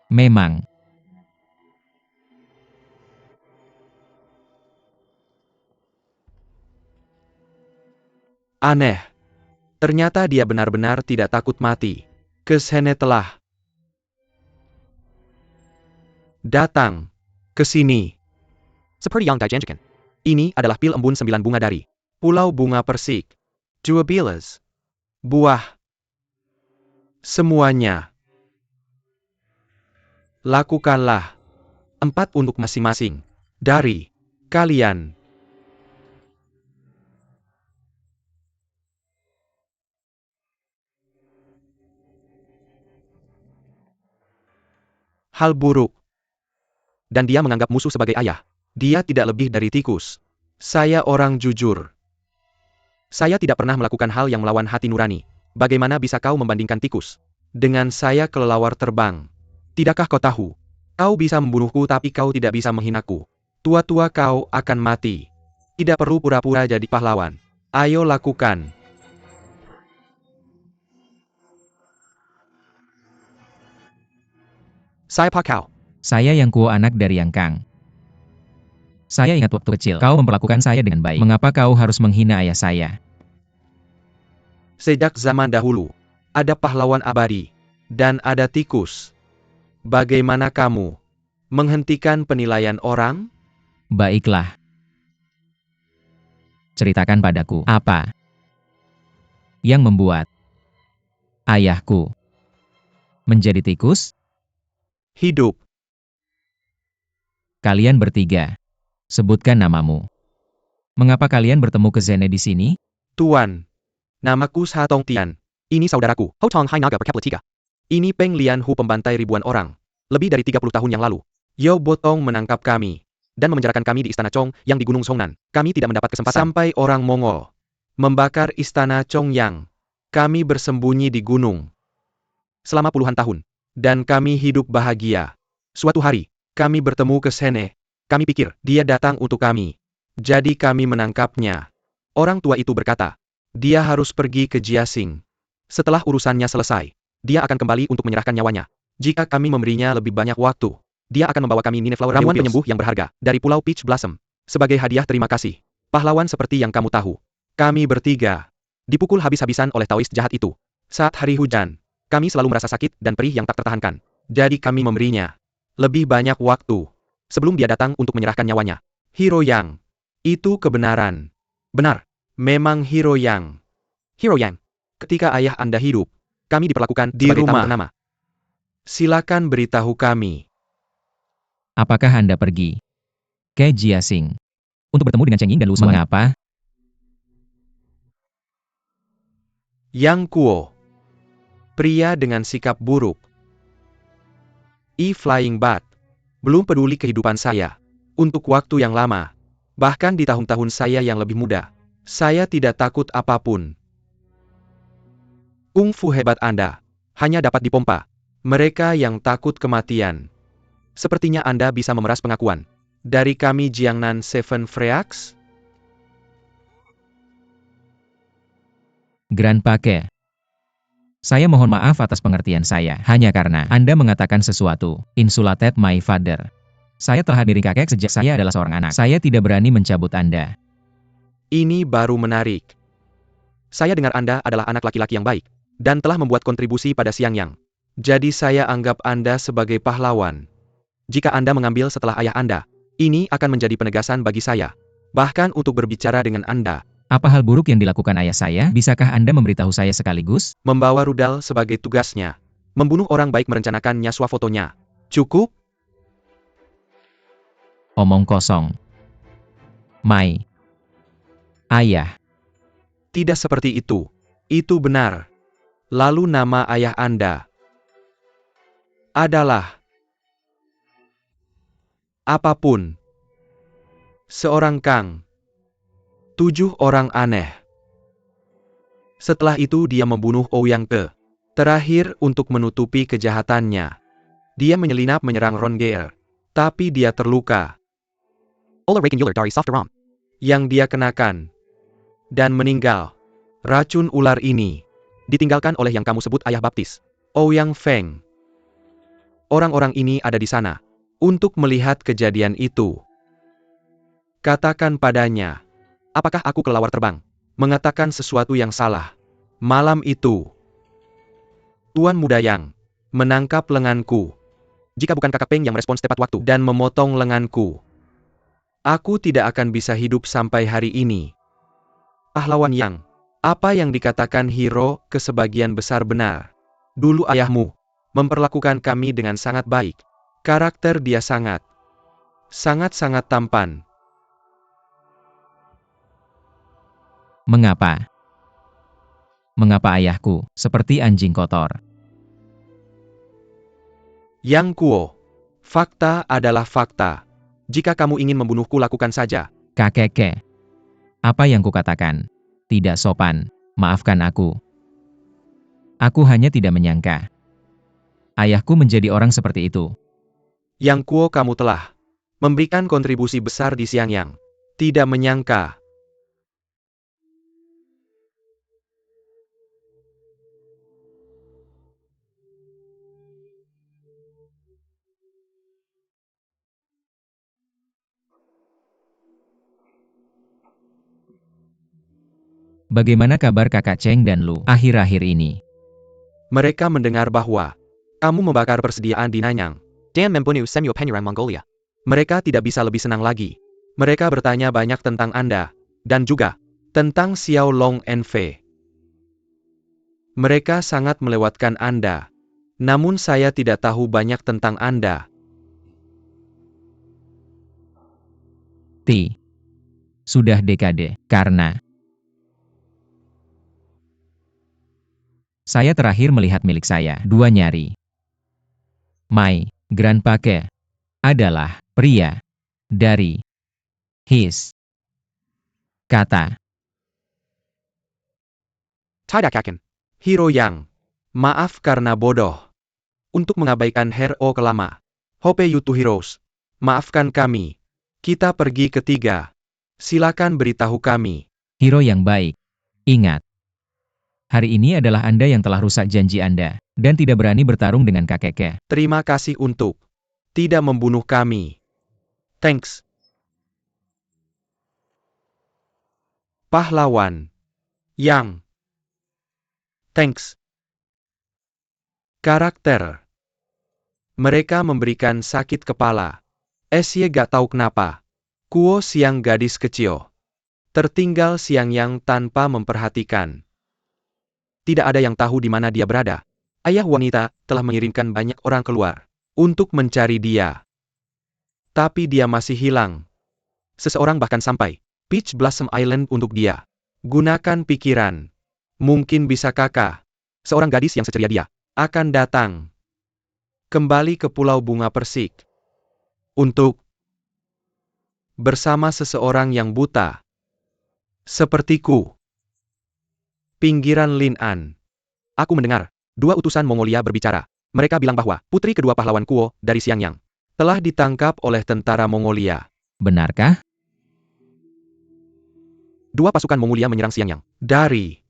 Memang. Aneh. Ternyata dia benar-benar tidak takut mati. Kezhene telah datang ke sini. Seperti yang dijanjikan. Ini adalah pil embun 9 bunga dari Pulau Bunga Persik. Juabilas. Buah. Semuanya. Lakukanlah 4 untuk masing-masing dari kalian. Hal buruk. Dan dia menganggap musuh sebagai ayah. Dia tidak lebih dari tikus. Saya orang jujur. Saya tidak pernah melakukan hal yang melawan hati nurani. Bagaimana bisa kau membandingkan tikus dengan saya kelelawar terbang? Tidakkah kau tahu? Kau bisa membunuhku tapi kau tidak bisa menghinaku. Tua-tua kau akan mati. Tidak perlu pura-pura jadi pahlawan. Ayo lakukan. Siapa kau? Saya Yang Kuo, anak dari Yang Kang. Saya ingat waktu kecil, kau memperlakukan saya dengan baik. Mengapa kau harus menghina ayah saya? Sejak zaman dahulu, ada pahlawan abadi, dan ada tikus. Bagaimana kamu menghentikan penilaian orang? Baiklah. Ceritakan padaku, apa yang membuat ayahku menjadi tikus? Hidup. Kalian bertiga, sebutkan namamu. Mengapa kalian bertemu ke Zene di sini? Tuan, namaku Sa Tong Tian. Ini saudaraku, Hou Tong Hai Naga berkaplet 3. Ini Peng Lian Hu, pembantai ribuan orang. Lebih dari 30 tahun yang lalu. Yao Botong menangkap kami dan memenjarakan kami di Istana Chong yang di Gunung Songnan. Kami tidak mendapat kesempatan sampai orang Mongol membakar Istana Chongyang. Kami bersembunyi di gunung selama puluhan tahun. Dan kami hidup bahagia. Suatu hari, kami bertemu ke Sene. Kami pikir, dia datang untuk kami. Jadi kami menangkapnya. Orang tua itu berkata, dia harus pergi ke Jiaxing. Setelah urusannya selesai, dia akan kembali untuk menyerahkan nyawanya. Jika kami memberinya lebih banyak waktu, dia akan membawa kami Nineflower ramuan penyembuh yang berharga dari Pulau Peach Blossom. Sebagai hadiah terima kasih. Pahlawan seperti yang kamu tahu. Kami bertiga dipukul habis-habisan oleh Taois jahat itu. Saat hari hujan, kami selalu merasa sakit dan perih yang tak tertahankan. Jadi kami memberinya lebih banyak waktu sebelum dia datang untuk menyerahkan nyawanya. Hero Yang. Itu kebenaran. Benar. Memang Hero Yang. Hero Yang. Ketika ayah Anda hidup, kami diperlakukan di sebagai rumah tamu ternama. Silakan beritahu kami. Apakah Anda pergi ke Jiaxing untuk bertemu dengan Cheng Ying dan Lu Suan? Mengapa? Yang Kuo. Pria dengan sikap buruk. Flying Bat. Belum peduli kehidupan saya. Untuk waktu yang lama. Bahkan di tahun-tahun saya yang lebih muda. Saya tidak takut apapun. Kung fu hebat Anda hanya dapat dipompa. Mereka yang takut kematian. Sepertinya Anda bisa memeras pengakuan dari kami Jiangnan Seven Freaks. Grandpa Ke. Saya mohon maaf atas pengertian saya, hanya karena Anda mengatakan sesuatu, insulted my father. Saya telah diri kakek sejak saya adalah seorang anak. Saya tidak berani mencabut Anda. Ini baru menarik. Saya dengar Anda adalah anak laki-laki yang baik, dan telah membuat kontribusi pada Xiangyang. Jadi saya anggap Anda sebagai pahlawan. Jika Anda mengambil setelah ayah Anda, ini akan menjadi penegasan bagi saya. Bahkan untuk berbicara dengan Anda. Apa hal buruk yang dilakukan ayah saya? Bisakah Anda memberitahu saya sekaligus? Membawa rudal sebagai tugasnya. Membunuh orang baik merencanakannya swafotonya. Cukup? Omong kosong. Mai. Ayah. Tidak seperti itu. Itu benar. Lalu nama ayah Anda adalah apapun. Seorang Kang. 7 orang aneh. Setelah itu dia membunuh Ouyang Ke. Terakhir untuk menutupi kejahatannya. Dia menyelinap menyerang Ron Geer. Tapi dia terluka. Yang dia kenakan. Dan meninggal. Racun ular ini ditinggalkan oleh yang kamu sebut ayah baptis. Ouyang Feng. Orang-orang ini ada di sana untuk melihat kejadian itu. Katakan padanya. Apakah aku kelelawar terbang? Mengatakan sesuatu yang salah. Malam itu, Tuan Muda Yang menangkap lenganku. Jika bukan kakak Peng yang merespons tepat waktu dan memotong lenganku, aku tidak akan bisa hidup sampai hari ini. Pahlawan Yang, apa yang dikatakan Hero ke sebagian besar benar. Dulu ayahmu memperlakukan kami dengan sangat baik. Karakter dia sangat-sangat tampan. Mengapa? Mengapa ayahku seperti anjing kotor? Yang Kuo. Fakta adalah fakta. Jika kamu ingin membunuhku, lakukan saja. Kakek Ke. Apa yang kukatakan? Tidak sopan. Maafkan aku. Aku hanya tidak menyangka ayahku menjadi orang seperti itu. Yang Kuo, kamu telah memberikan kontribusi besar di Xiangyang. Tidak menyangka. Bagaimana kabar kakak Cheng dan Lu akhir-akhir ini? Mereka mendengar bahwa kamu membakar persediaan di Nanyang dan membunuh semua penyerang Mongolia. Mereka tidak bisa lebih senang lagi. Mereka bertanya banyak tentang Anda, dan juga tentang Xiao Long Enfe. Mereka sangat melewatkan Anda. Namun saya tidak tahu banyak tentang Anda. Sudah dekade, karena saya terakhir melihat milik saya, 2 nyari. My grandpa adalah pria dari his kata. Tidak yakin. Hero Yang. Maaf karena bodoh. Untuk mengabaikan hero kelama. Hope you two heroes. Maafkan kami. Kita pergi ketiga. Silakan beritahu kami. Hero yang baik. Ingat. Hari ini adalah Anda yang telah rusak janji Anda, dan tidak berani bertarung dengan kakek. Terima kasih untuk tidak membunuh kami. Thanks. Pahlawan. Yang. Thanks. Karakter. Mereka memberikan sakit kepala. Esye gak tahu kenapa. Kuo siang gadis kecil. Tertinggal Xiangyang tanpa memperhatikan. Tidak ada yang tahu di mana dia berada. Ayah wanita telah mengirimkan banyak orang keluar untuk mencari dia. Tapi dia masih hilang. Seseorang bahkan sampai Peach Blossom Island untuk dia. Gunakan pikiran. Mungkin bisa kakak, seorang gadis yang seceria dia, akan datang kembali ke Pulau Bunga Persik untuk bersama seseorang yang buta sepertiku. Pinggiran Lin An. Aku mendengar 2 utusan Mongolia berbicara. Mereka bilang bahwa putri kedua pahlawan Kuo dari Xiangyang telah ditangkap oleh tentara Mongolia. Benarkah? 2 pasukan Mongolia menyerang Xiangyang dari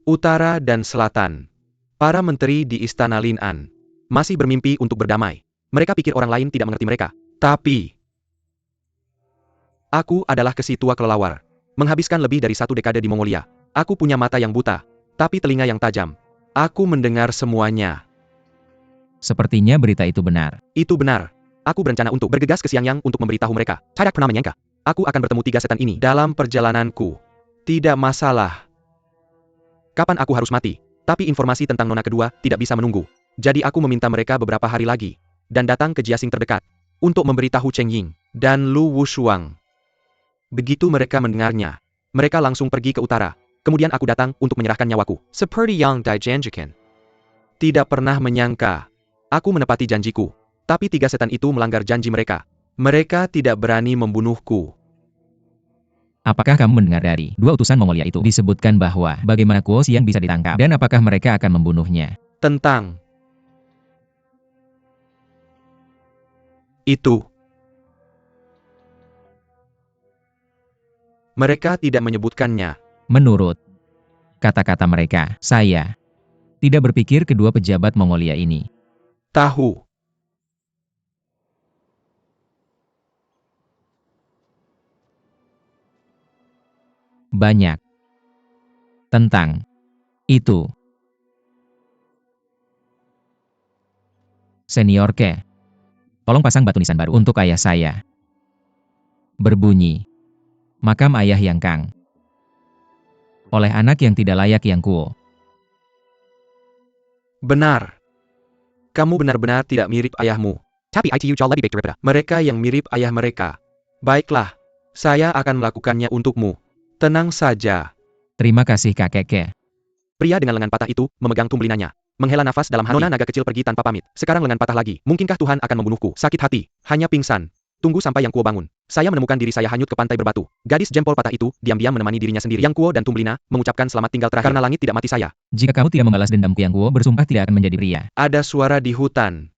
utara dan selatan. Para menteri di istana Lin An masih bermimpi untuk berdamai. Mereka pikir orang lain tidak mengerti mereka. Tapi aku adalah kesi tua kelelawar. Menghabiskan lebih dari 1 dekade di Mongolia. Aku punya mata yang buta, tapi telinga yang tajam. Aku mendengar semuanya. Sepertinya berita itu benar. Itu benar. Aku berencana untuk bergegas ke Xiangyang untuk memberitahu mereka. Tidak pernah menyangka. Aku akan bertemu 3 setan ini dalam perjalananku. Tidak masalah. Kapan aku harus mati? Tapi informasi tentang nona kedua tidak bisa menunggu. Jadi aku meminta mereka beberapa hari lagi. Dan datang ke Jiaxing terdekat. Untuk memberitahu Cheng Ying dan Lu Wushuang. Begitu mereka mendengarnya, mereka langsung pergi ke utara. Kemudian aku datang untuk menyerahkan nyawaku. Seperti yang dijanjikan. Tidak pernah menyangka. Aku menepati janjiku. Tapi 3 setan itu melanggar janji mereka. Mereka tidak berani membunuhku. Apakah kamu mendengar dari 2 utusan Mongolia itu disebutkan bahwa bagaimana Kuo Xiang bisa ditangkap dan apakah mereka akan membunuhnya? Tentang itu. Mereka tidak menyebutkannya. Menurut kata-kata mereka, saya tidak berpikir kedua pejabat Mongolia ini Tahu. banyak tentang itu. Senior tolong pasang batu nisan baru untuk ayah saya. Berbunyi. Makam ayah yang Kang. Oleh anak yang tidak layak yang Kuo. Benar. Kamu benar-benar tidak mirip ayahmu. Tapi itu jauh lebih baik daripada mereka yang mirip ayah mereka. Baiklah. Saya akan melakukannya untukmu. Tenang saja. Terima kasih kakek. Pria dengan lengan patah itu memegang tumbelinanya. Menghela nafas dalam hati. Nona naga kecil pergi tanpa pamit. Sekarang lengan patah lagi. Mungkinkah Tuhan akan membunuhku? Sakit hati. Hanya pingsan. Tunggu sampai Yang Kuo bangun. Saya menemukan diri saya hanyut ke pantai berbatu. Gadis jempol patah itu diam-diam menemani dirinya sendiri. Yang Kuo dan Tumblina mengucapkan selamat tinggal terakhir. Karena langit tidak mati saya. Jika kamu tidak membalas dendamku Yang Kuo bersumpah tidak akan menjadi pria. Ada suara di hutan.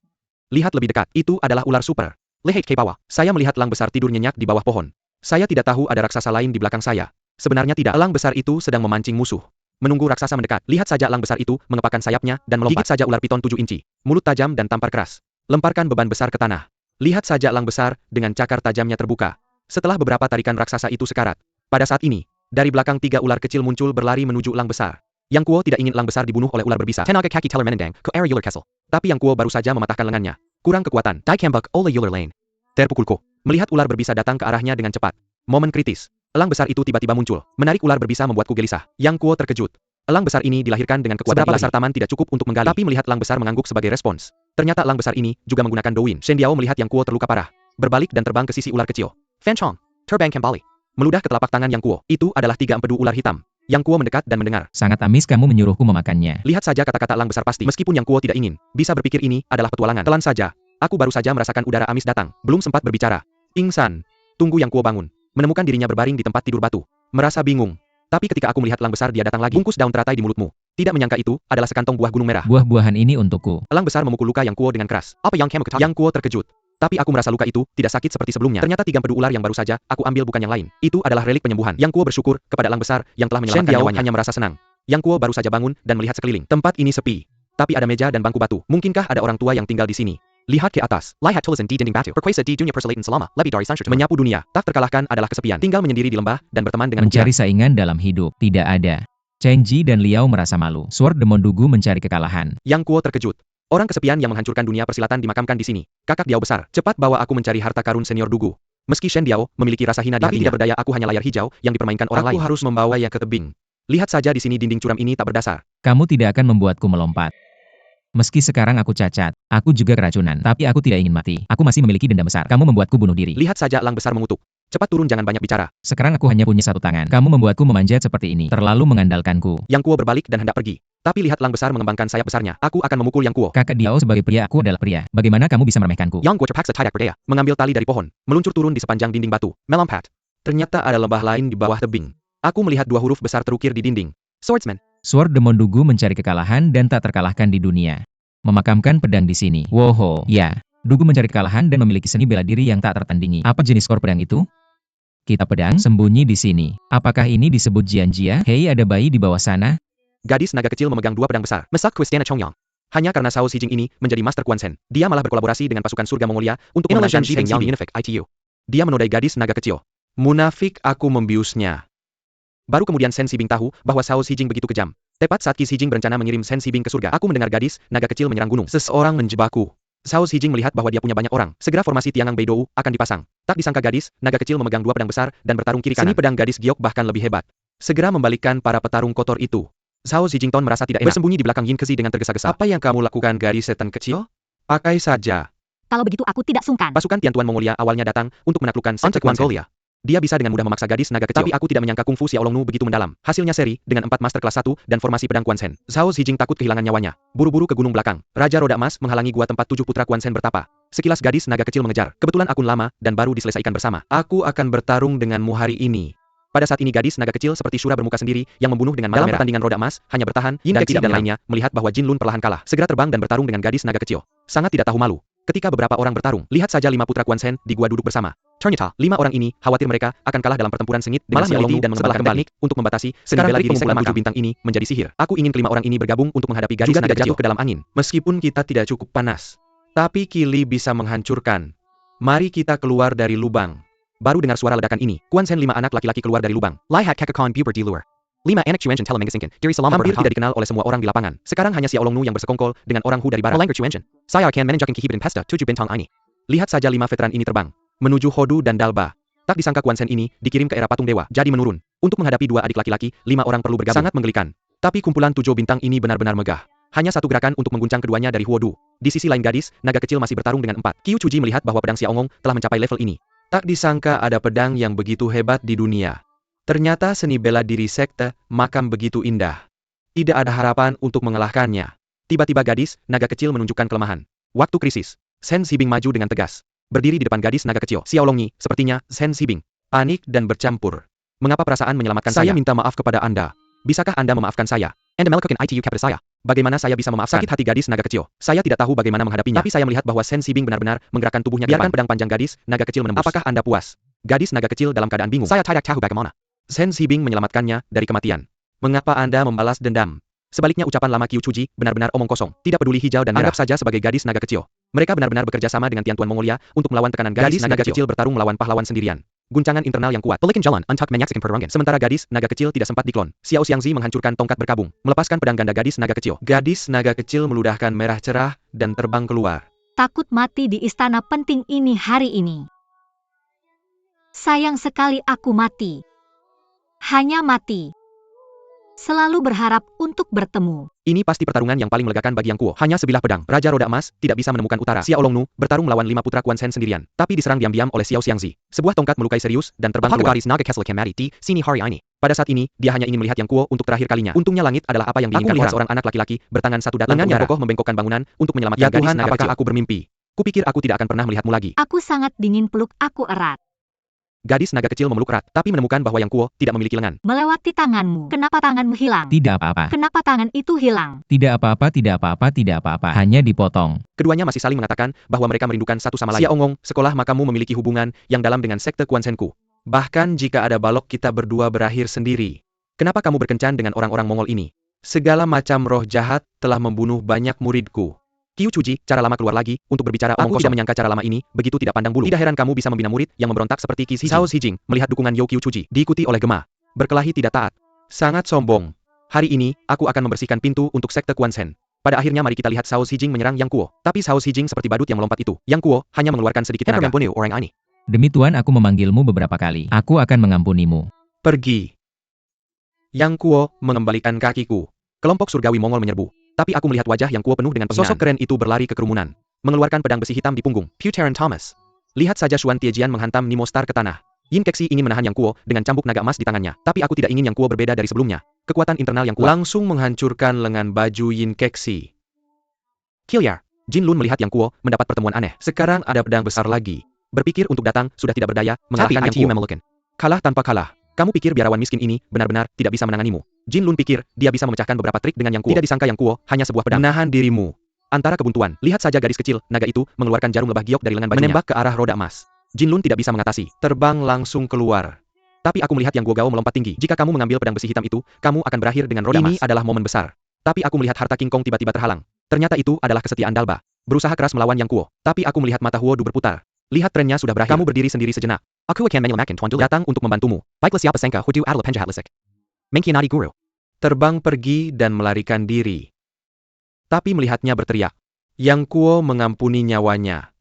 Lihat lebih dekat. Itu adalah ular super. Lihat ke bawah. Saya melihat elang besar tidur nyenyak di bawah pohon. Saya tidak tahu ada raksasa lain di belakang saya. Sebenarnya tidak. Elang besar itu sedang memancing musuh. Menunggu raksasa mendekat. Lihat saja elang besar itu mengepakkan sayapnya dan melompat. Gigit saja ular piton 7 inci. Mulut tajam dan tampar keras. Lemparkan beban besar ke tanah. Lihat saja elang besar dengan cakar tajamnya terbuka. Setelah beberapa tarikan raksasa itu sekarat. Pada saat ini, dari belakang 3 ular kecil muncul berlari menuju elang besar. Yang Kuo tidak ingin elang besar dibunuh oleh ular berbisa. Tenaga kaki teller menendang ke area ular kessel. Tapi Yang Kuo baru saja mematahkan lengannya. Kurang kekuatan. Tai kembak oleh ular lain. Terpukulku. Melihat ular berbisa datang ke arahnya dengan cepat. Momen kritis. Elang besar itu tiba-tiba muncul. Menarik ular berbisa membuatku gelisah. Yang Kuo terkejut. Elang besar ini dilahirkan dengan kekuatan ilahi. Besar taman tidak cukup untuk menggali. Tapi melihat elang besar mengangguk sebagai respons. Ternyata elang besar ini juga menggunakan Douyin. Shen Diao melihat Yang Kuo terluka parah. Berbalik dan terbang ke sisi ular kecil. Fan Chong. Terbang kembali. Meludah ke telapak tangan Yang Kuo. Itu adalah 3 empedu ular hitam. Yang Kuo mendekat dan mendengar. Sangat amis kamu menyuruhku memakannya. Lihat saja kata-kata elang besar pasti. Meskipun Yang Kuo tidak ingin, bisa berpikir ini adalah petualangan. Telan saja. Aku baru saja merasakan udara amis datang. Belum sempat berbicara. Pingsan. Tunggu Yang Kuo bangun. Menemukan dirinya berbaring di tempat tidur batu. Merasa bingung. Tapi ketika aku melihat elang besar dia datang lagi. Bungkus daun teratai di mulutmu. Tidak menyangka itu adalah sekantong buah gunung merah. Buah-buahan ini untukku. Elang besar memukul luka Yang Kuo dengan keras. Apa yang kamu ketahui? Yang Kuo terkejut. Tapi aku merasa luka itu tidak sakit seperti sebelumnya. Ternyata 3 empedu ular yang baru saja aku ambil bukan yang lain. Itu adalah relik penyembuhan. Yang Kuo bersyukur kepada elang besar yang telah menyelamatkan nyawanya. Hanya merasa senang. Yang Kuo baru saja bangun dan melihat sekeliling. Tempat ini sepi. Tapi ada meja dan bangku batu. Mungkinkah ada orang tua yang tinggal di sini? Lihat ke atas. Lihat tulisan di dinding batu. Berkuasa di dunia perselaatan selama lebih dari 100 tahun. Menyapu dunia. Tak terkalahkan adalah kesepian. Tinggal menyendiri di lembah dan berteman dengan Mencari saingan dalam hidup. Tidak ada. Chen Ji dan Liao merasa malu. Sword Demon Dugu mencari kekalahan. Yang Kuo terkejut. Orang kesepian yang menghancurkan dunia persilatan dimakamkan di sini. Kakak Diao besar. Cepat bawa aku mencari harta karun senior Dugu. Meski Shen Diao memiliki rasa hina di hatinya, tidak berdaya, aku hanya layar hijau yang dipermainkan orang lain. Aku harus membawanya ke tebing. Lihat saja di sini dinding curam ini tak berdasar. Kamu tidak akan membuatku melompat. Meski sekarang aku cacat, aku juga keracunan, tapi aku tidak ingin mati. Aku masih memiliki dendam besar. Kamu membuatku bunuh diri. Lihat saja elang besar mengutuk. Cepat turun, jangan banyak bicara. Sekarang aku hanya punya 1 tangan. Kamu membuatku memanjat seperti ini. Terlalu mengandalkanku. Yang Kuo berbalik dan hendak pergi. Tapi lihat elang besar mengembangkan sayap besarnya. Aku akan memukul Yang Kuo. Kakak Diao sebagai pria, aku adalah pria. Bagaimana kamu bisa meremehkanku? Yang Kuo terpaksa tidak berdaya. Mengambil tali dari pohon. Meluncur turun di sepanjang dinding batu. Melompat. Ternyata ada lembah lain di bawah tebing. Aku melihat 2 huruf besar terukir di dinding. Swordsman. Sword Demon Dugu mencari kekalahan dan tak terkalahkan di dunia. Memakamkan pedang di sini. Woho, ya. Dugu mencari kekalahan dan memiliki seni bela diri yang tak tertandingi. Apa jenis skor pedang itu? Kita pedang sembunyi di sini. Apakah ini disebut Jianjia? Hei, ada bayi di bawah sana. Gadis naga kecil memegang 2 pedang besar. Mesak Kwistana Chongyang. Hanya karena Sao Sijing ini menjadi Master Quan Sen, dia malah berkolaborasi dengan pasukan surga Mongolia untuk memenangkan Sheng Yang Infect ITU. Dia menodai gadis naga kecil. Munafik, aku membiusnya. Baru kemudian Sen Sibing tahu bahwa Sao Sijing begitu kejam. Tepat saat Qi Sijing berencana mengirim Sen Sibing ke surga, aku mendengar gadis naga kecil menyerang gunung. Seseorang menjebakku. Sao Sijing melihat bahwa dia punya banyak orang. Segera formasi Tiangang Beidou akan dipasang. Tak disangka gadis naga kecil memegang 2 pedang besar dan bertarung kiri kanan. Seni pedang gadis giok bahkan lebih hebat. Segera membalikkan para petarung kotor itu. Sao Sijington merasa tidak enak. Bersembunyi di belakang Yin Kezi dengan tergesa-gesa. Apa yang kamu lakukan, gadis setan kecil? Pakai saja. Kalau begitu aku tidak sungkan. Pasukan Tiantuan Mongolia awalnya datang untuk menaklukkan sekte Mongolia. Dia bisa dengan mudah memaksa gadis naga kecil. Tapi aku tidak menyangka kungfu Xiaolongnu begitu mendalam. Hasilnya seri, dengan 4 master kelas 1 dan formasi pedang Quan Sen. Sao Sijing takut kehilangan nyawanya. Buru-buru ke gunung belakang. Raja Roda Emas menghalangi gua tempat 7 putra Quan Sen bertapa. Sekilas gadis naga kecil mengejar. Kebetulan akun lama dan baru diselesaikan bersama. Aku akan bertarung denganmu hari ini. Pada saat ini gadis naga kecil seperti Shura bermuka sendiri yang membunuh dengan mata merah. Dalam pertandingan Roda Emas, hanya bertahan, Yin Kezi dan lainnya melihat bahwa Jin Lun perlahan kalah. Segera terbang dan bertarung dengan gadis naga kecil. Sangat tidak tahu malu. Ketika beberapa orang bertarung, lihat saja 5 putra Quan Sen di gua duduk bersama. Ternyata, 5 orang ini khawatir mereka akan kalah dalam pertempuran sengit dengan Xiaolongnu dan mengembangkan teknik untuk membatasi seni bela diri pengumpulan 7 bintang ini menjadi sihir. Aku ingin kelima orang ini bergabung untuk menghadapi gadis naga kecil ke dalam angin. Meskipun kita tidak cukup panas, tapi Kili bisa menghancurkan. Mari kita keluar dari lubang. Baru dengar suara ledakan ini, Quan Sen 5 anak laki-laki keluar dari lubang. Lihat Kakakon Bubur di luar. 5 anak Chuanchen Telemengesingkan, Diri Salam hampir tidak dikenal oleh semua orang di lapangan. Sekarang hanya Xiaolongnu yang bersekongkol dengan orang Hu dari barat. Melanggar Chuanchen. Saya akan menunjukkan kehebasan pesta 7 bintang ini. Lihat saja 5 veteran ini terbang menuju Hodu dan Dalba. Tak disangka Quan Sen ini dikirim ke era patung dewa, jadi menurun. Untuk menghadapi 2 adik laki-laki, 5 orang perlu bergabung. Sangat menggelikan. Tapi kumpulan 7 bintang ini benar-benar megah. Hanya satu gerakan untuk mengguncang keduanya dari Huodu. Di sisi lain gadis, naga kecil masih bertarung dengan 4. Qiu Chuji melihat bahwa pedang Xiaongong telah mencapai level ini. Tak disangka ada pedang yang begitu hebat di dunia. Ternyata seni bela diri sekte makam begitu indah. Tidak ada harapan untuk mengalahkannya. Tiba-tiba gadis, naga kecil menunjukkan kelemahan. Waktu krisis, Sen Sibing maju dengan tegas. Berdiri di depan gadis naga kecil. Xiaolongni, sepertinya, Sen Sibing. Panik dan bercampur. Mengapa perasaan menyelamatkan saya? Saya minta maaf kepada Anda. Bisakah Anda memaafkan saya? Anda melakukan ITU kepada saya. Bagaimana saya bisa memaafkan? Sakit hati gadis naga kecil. Saya tidak tahu bagaimana menghadapinya. Tapi saya melihat bahwa Shen Sibing benar-benar menggerakkan tubuhnya. Biarkan pedang panjang gadis naga kecil menembus. Apakah Anda puas? Gadis naga kecil dalam keadaan bingung. Saya tidak tahu bagaimana. Shen Sibing menyelamatkannya dari kematian. Mengapa Anda membalas dendam? Sebaliknya ucapan lama Qiu Chuji benar-benar omong kosong. Tidak peduli hijau dan merah. Anggap saja sebagai gadis naga kecil. Mereka benar-benar bekerja sama dengan Tian Tuan Mongolia untuk melawan tekanan gadis naga kecil bertarung melawan pahlawan sendirian. Guncangan internal yang kuat. Pelikan jalan, untuck menyaksikan pertarungan. Sementara gadis naga kecil tidak sempat diklon. Xiao Xiangzi menghancurkan tongkat berkabung, melepaskan pedang ganda gadis naga kecil. Gadis naga kecil meludahkan merah cerah dan terbang keluar. Takut mati di istana penting ini hari ini. Sayang sekali aku mati. Hanya mati. Selalu berharap untuk bertemu. Ini pasti pertarungan yang paling melegakan bagi Yang Kuo. Hanya sebilah pedang. Raja Roda Emas tidak bisa menemukan utara. Xiao Longnu bertarung melawan 5 putra Quan Shen sendirian, tapi diserang diam-diam oleh Xiao Xiangzi. Sebuah tongkat melukai serius dan terbang keluar. Pada saat ini, dia hanya ingin melihat Yang Kuo untuk terakhir kalinya. Untungnya langit adalah apa yang diinginkan orang. Seorang anak laki-laki bertangan satu datang. Lengan yang kokoh membengkokkan bangunan untuk menyelamatkan gadis naga kecil. Apakah aku bermimpi? Kupikir aku tidak akan pernah melihatmu lagi. Aku sangat dingin, peluk aku erat. Gadis naga kecil memeluk erat, tapi menemukan bahwa Yang Kuo tidak memiliki lengan. Melewati tanganmu. Kenapa tanganmu hilang? Tidak apa-apa. Kenapa tangan itu hilang? Tidak apa-apa, tidak apa-apa, tidak apa-apa. Hanya dipotong. Keduanya masih saling mengatakan bahwa mereka merindukan satu sama lain. Xiaongong, sekolah makamu memiliki hubungan yang dalam dengan sekte Quan Shenku. Bahkan jika ada balok kita berdua berakhir sendiri. Kenapa kamu berkencan dengan orang-orang Mongol ini? Segala macam roh jahat telah membunuh banyak muridku. Qiu Chuji, cara lama keluar lagi, untuk berbicara omong kosong. Aku tidak menyangka cara lama ini, begitu tidak pandang bulu. Tidak heran kamu bisa membina murid yang memberontak seperti Qi Shijing. Cao Shijing, melihat dukungan Yo Qiu Chuji, diikuti oleh Gema. Berkelahi tidak taat. Sangat sombong. Hari ini, aku akan membersihkan pintu untuk sekte Quan Shen. Pada akhirnya mari kita lihat Cao Shijing menyerang Yang Kuo. Tapi Cao Shijing seperti badut yang melompat itu. Yang Kuo hanya mengeluarkan sedikit tenaga. Demi Tuan aku memanggilmu beberapa kali. Aku akan mengampunimu. Pergi. Yang Kuo mengembalikan kakiku. Kelompok surgawi Mongol menyerbu. Tapi aku melihat wajah Yang Kuo penuh dengan penghinaan. Sosok keren itu berlari ke kerumunan, mengeluarkan pedang besi hitam di punggung. Puteran Thomas. Lihat saja Xuan Tiejian menghantam Nemo Star ke tanah. Yin Kexi ingin menahan Yang Kuo dengan cambuk naga emas di tangannya. Tapi aku tidak ingin Yang Kuo berbeda dari sebelumnya. Kekuatan internal yang kuat langsung menghancurkan lengan baju Yin Kexi. Killiar. Jin Lun melihat Yang Kuo mendapat pertemuan aneh. Sekarang ada pedang besar lagi. Berpikir untuk datang sudah tidak berdaya, mengalahkan Yang Kuo. Kalah tanpa kalah. Kamu pikir biarawan miskin ini benar-benar tidak bisa menanganimu? Jin Lun pikir dia bisa memecahkan beberapa trik dengan Yang Kuo. Tidak disangka Yang Kuo hanya sebuah pedang. Menahan dirimu. Antara kebuntuan, lihat saja gadis kecil naga itu mengeluarkan jarum lebah giok dari lengan bajunya, menembak ke arah roda emas. Jin Lun tidak bisa mengatasi, terbang langsung keluar. Tapi aku melihat Yang Guo Gao melompat tinggi. Jika kamu mengambil pedang besi hitam itu, kamu akan berakhir dengan roda emas. Ini adalah momen besar. Tapi aku melihat harta King Kong tiba-tiba terhalang. Ternyata itu adalah kesetiaan Dalba. Berusaha keras melawan Yang Kuo. Tapi aku melihat mata Huodu berputar. Lihat trennya sudah berakhir. Kamu berdiri sendiri sejenak. Aku akan menyelamatkan Tuan Dulu. Datang untuk membantumu. Baiklah siapa sangka Huodu adalah penjahat lisik. Mengkhianati guru. Terbang pergi dan melarikan diri. Tapi melihatnya berteriak. Yang Kuo mengampuni nyawanya.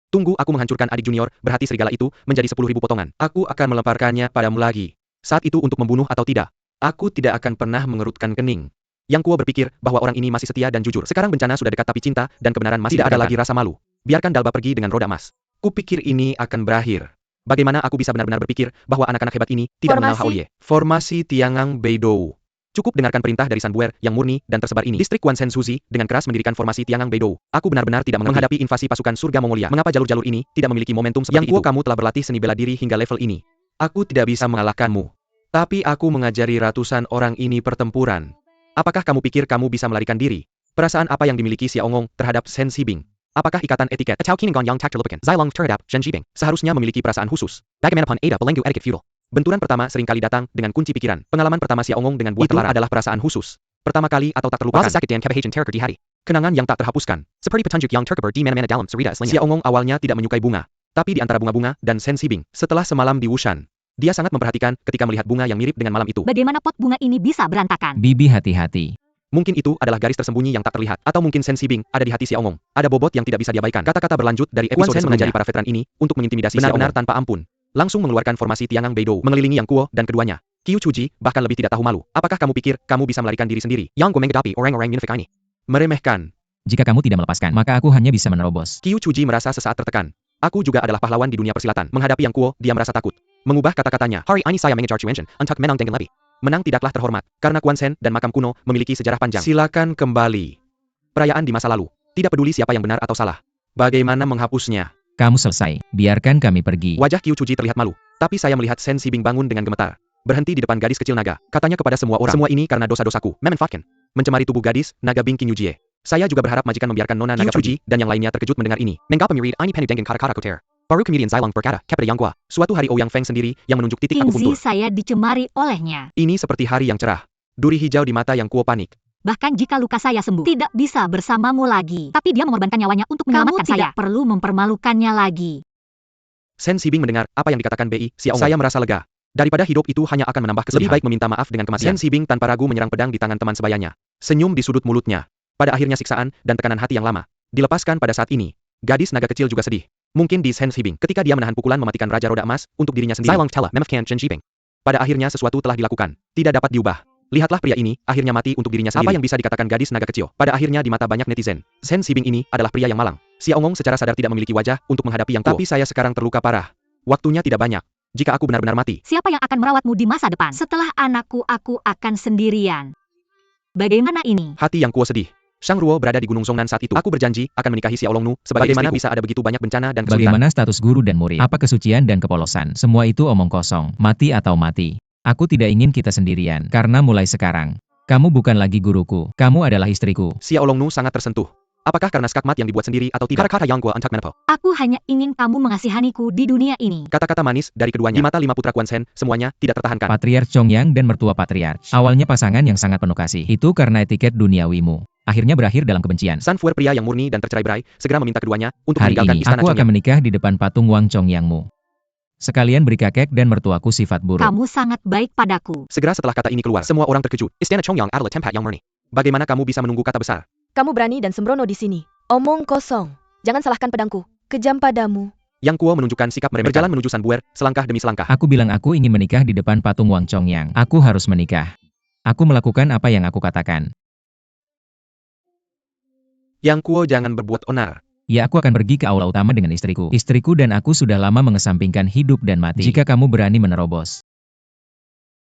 Tunggu aku menghancurkan adik junior berhati serigala itu menjadi 10.000 potongan. Aku akan melemparkannya padamu lagi. Saat itu untuk membunuh atau tidak. Aku tidak akan pernah mengerutkan kening. Yang Kuo berpikir bahwa orang ini masih setia dan jujur. Sekarang bencana sudah dekat tapi cinta dan kebenaran masih tidak ada lagi rasa malu. Biarkan Dalba pergi dengan roda emas. Kupikir ini akan berakhir. Bagaimana aku bisa benar-benar berpikir bahwa anak-anak hebat ini tidak mengenal Haoye. Formasi Tiangang Beidou. Cukup dengarkan perintah dari San Buer yang murni dan tersebar ini. Distrik Quan Shen Suzi dengan keras mendirikan formasi Tiangang Beidou. Aku benar-benar tidak menghadapi invasi pasukan surga Mongolia. Mengapa jalur-jalur ini tidak memiliki momentum seperti itu? Yang Kuo kamu telah berlatih seni bela diri hingga level ini. Aku tidak bisa mengalahkanmu. Tapi aku mengajari ratusan orang ini pertempuran. Apakah kamu pikir kamu bisa melarikan diri? Perasaan apa yang dimiliki Xiaongong terhadap Shen Sibing? Apakah ikatan etiket seharusnya memiliki perasaan khusus? Bagaimanapun ada belenggu etiket feudal. Benturan pertama seringkali datang dengan kunci pikiran. Pengalaman pertama Xiaongong dengan buah telara adalah perasaan khusus. Pertama kali atau tak terlupakan. Kenangan yang tak terhapuskan. Seperti petunjuk yang terkubur di mana-mana dalam cerita aslinya. Xiaongong awalnya tidak menyukai bunga. Tapi di antara bunga-bunga dan Shen Sibing, setelah semalam di Wushan, dia sangat memperhatikan ketika melihat bunga yang mirip dengan malam itu. Bagaimana pot bunga ini bisa berantakan? Bibi hati-hati. Mungkin itu adalah garis tersembunyi yang tak terlihat. Atau mungkin Shen Sibing ada di hati Xiaongong. Ada bobot yang tidak bisa diabaikan. Kata-kata berlanjut dari episode sebelumnya mengajari para veteran ini untuk mengintimidasi benar-benar tanpa ampun. Langsung mengeluarkan formasi Tiangang Beidou mengelilingi Yang Kuo dan keduanya. Qiu Chuji bahkan lebih tidak tahu malu. Apakah kamu pikir kamu bisa melarikan diri sendiri? Yang Kuo menghadapi orang-orang munafik ini. Meremehkan. Jika kamu tidak melepaskan, maka aku hanya bisa menerobos. Qiu Chuji merasa sesaat tertekan. Aku juga adalah pahlawan di dunia persilatan. Menghadapi Yang Kuo, dia merasa takut. Mengubah kata-katanya. Hari ini saya mengejar Chuenchen untuk menang dengan lebih. Menang tidaklah terhormat, karena Quan Shen dan makam kuno memiliki sejarah panjang. Silakan kembali. Perayaan di masa lalu. Tidak peduli siapa yang benar atau salah. Bagaimana menghapusnya? Kamu selesai. Biarkan kami pergi. Wajah Qiu Chuji terlihat malu. Tapi saya melihat Shen Sibing bangun dengan gemetar. Berhenti di depan gadis kecil naga. Katanya kepada semua orang. Semua ini karena dosa-dosaku. Memanfaatkan. mencemari tubuh gadis, naga Bing Qinyujie. Saya juga berharap majikan membiarkan Nona Naga pergi, dan yang lainnya terkejut mendengar ini. Mengapa mirip ini pendek dengan kata-kata kotor? Baru kemudian Zilong berkata, kepada Yang Gua, suatu hari Ouyang Feng sendiri yang menunjuk titik King akupuntur. Zi saya dicemari olehnya. Ini seperti hari yang cerah. Duri hijau di mata Yang Kuo panik. Bahkan jika luka saya sembuh, tidak bisa bersamamu lagi. Tapi dia mengorbankan nyawanya untuk menyelamatkan saya. Tidak perlu mempermalukannya lagi. Sen Sibing mendengar apa yang dikatakan Bi Xiaoong. Saya merasa lega. Daripada hidup itu hanya akan menambah kesedihan. Lebih baik meminta maaf dengan kematian. Sen Sibing tanpa ragu menyerang pedang di tangan teman sebayanya. Senyum di sudut mulutnya. Pada akhirnya siksaan dan tekanan hati yang lama dilepaskan pada saat ini. Gadis naga kecil juga sedih. Mungkin di Sen Sibing ketika dia menahan pukulan mematikan Raja Roda Emas untuk dirinya sendiri. Zilong Tela, Memefkan Chen Shiping. Pada akhirnya sesuatu telah dilakukan. Tidak dapat diubah. Lihatlah pria ini, akhirnya mati untuk dirinya sendiri. Apa yang bisa dikatakan gadis naga kecil? Pada akhirnya di mata banyak netizen, Sen Sibing ini adalah pria yang malang. Xiaoong secara sadar tidak memiliki wajah untuk menghadapi Yang Kuo. Tapi saya sekarang terluka parah. Waktunya tidak banyak. Jika aku benar-benar mati, Siapa yang akan merawatmu di masa depan? Setelah anakku, aku akan sendirian. Bagaimana ini? hati Yang Kuo sedih. Shang Ruo berada di Gunung Zongnan saat itu. Aku berjanji akan menikahi Xiaolong Nu sebagai bagaimana istriku. Bisa ada begitu banyak bencana dan kesulitan. Bagaimana status guru dan murid? Apa kesucian dan kepolosan? Semua itu omong kosong. Mati atau mati. Aku tidak ingin kita sendirian. Karena mulai sekarang, kamu bukan lagi guruku. Kamu adalah istriku. Xiaolong Nu sangat tersentuh. Apakah karena skakmat yang dibuat sendiri atau tidak? Kata Yang Gua Antak Menapa. Aku hanya ingin kamu mengasihaniku di dunia ini. Kata-kata manis dari keduanya. Di mata 5 putra Quan Shen, semuanya tidak tertahankan. Patriarch Chongyang dan mertua Patriarch. Awalnya pasangan yang sangat penuh kasih. Itu karena etiket duniawimu. Akhirnya berakhir dalam kebencian. San Fuer pria yang murni dan tercerai-berai, segera meminta keduanya untuk Hari meninggalkan ini, istana aku akan Chongyang. menikah di depan patung Wang Chongyangmu. Sekalian beri kakek dan mertuaku sifat buruk. Kamu sangat baik padaku. Segera setelah kata ini keluar, semua orang terkejut. Istana Chongyang adalah tempat yang murni. Bagaimana kamu bisa menunggu kata besar? Kamu berani dan sembrono di sini. Omong kosong. Jangan salahkan pedangku. Kejam padamu. Yang Kuo menunjukkan sikap meremehkan. Berjalan menuju San Buer, selangkah demi selangkah. Aku bilang aku ingin menikah di depan patung Wang Chongyang. Aku harus menikah. Aku melakukan apa yang aku katakan. Yang Kuo jangan berbuat onar. Ya, aku akan pergi ke aula utama dengan istriku. Istriku dan aku sudah lama mengesampingkan hidup dan mati. Jika kamu berani menerobos,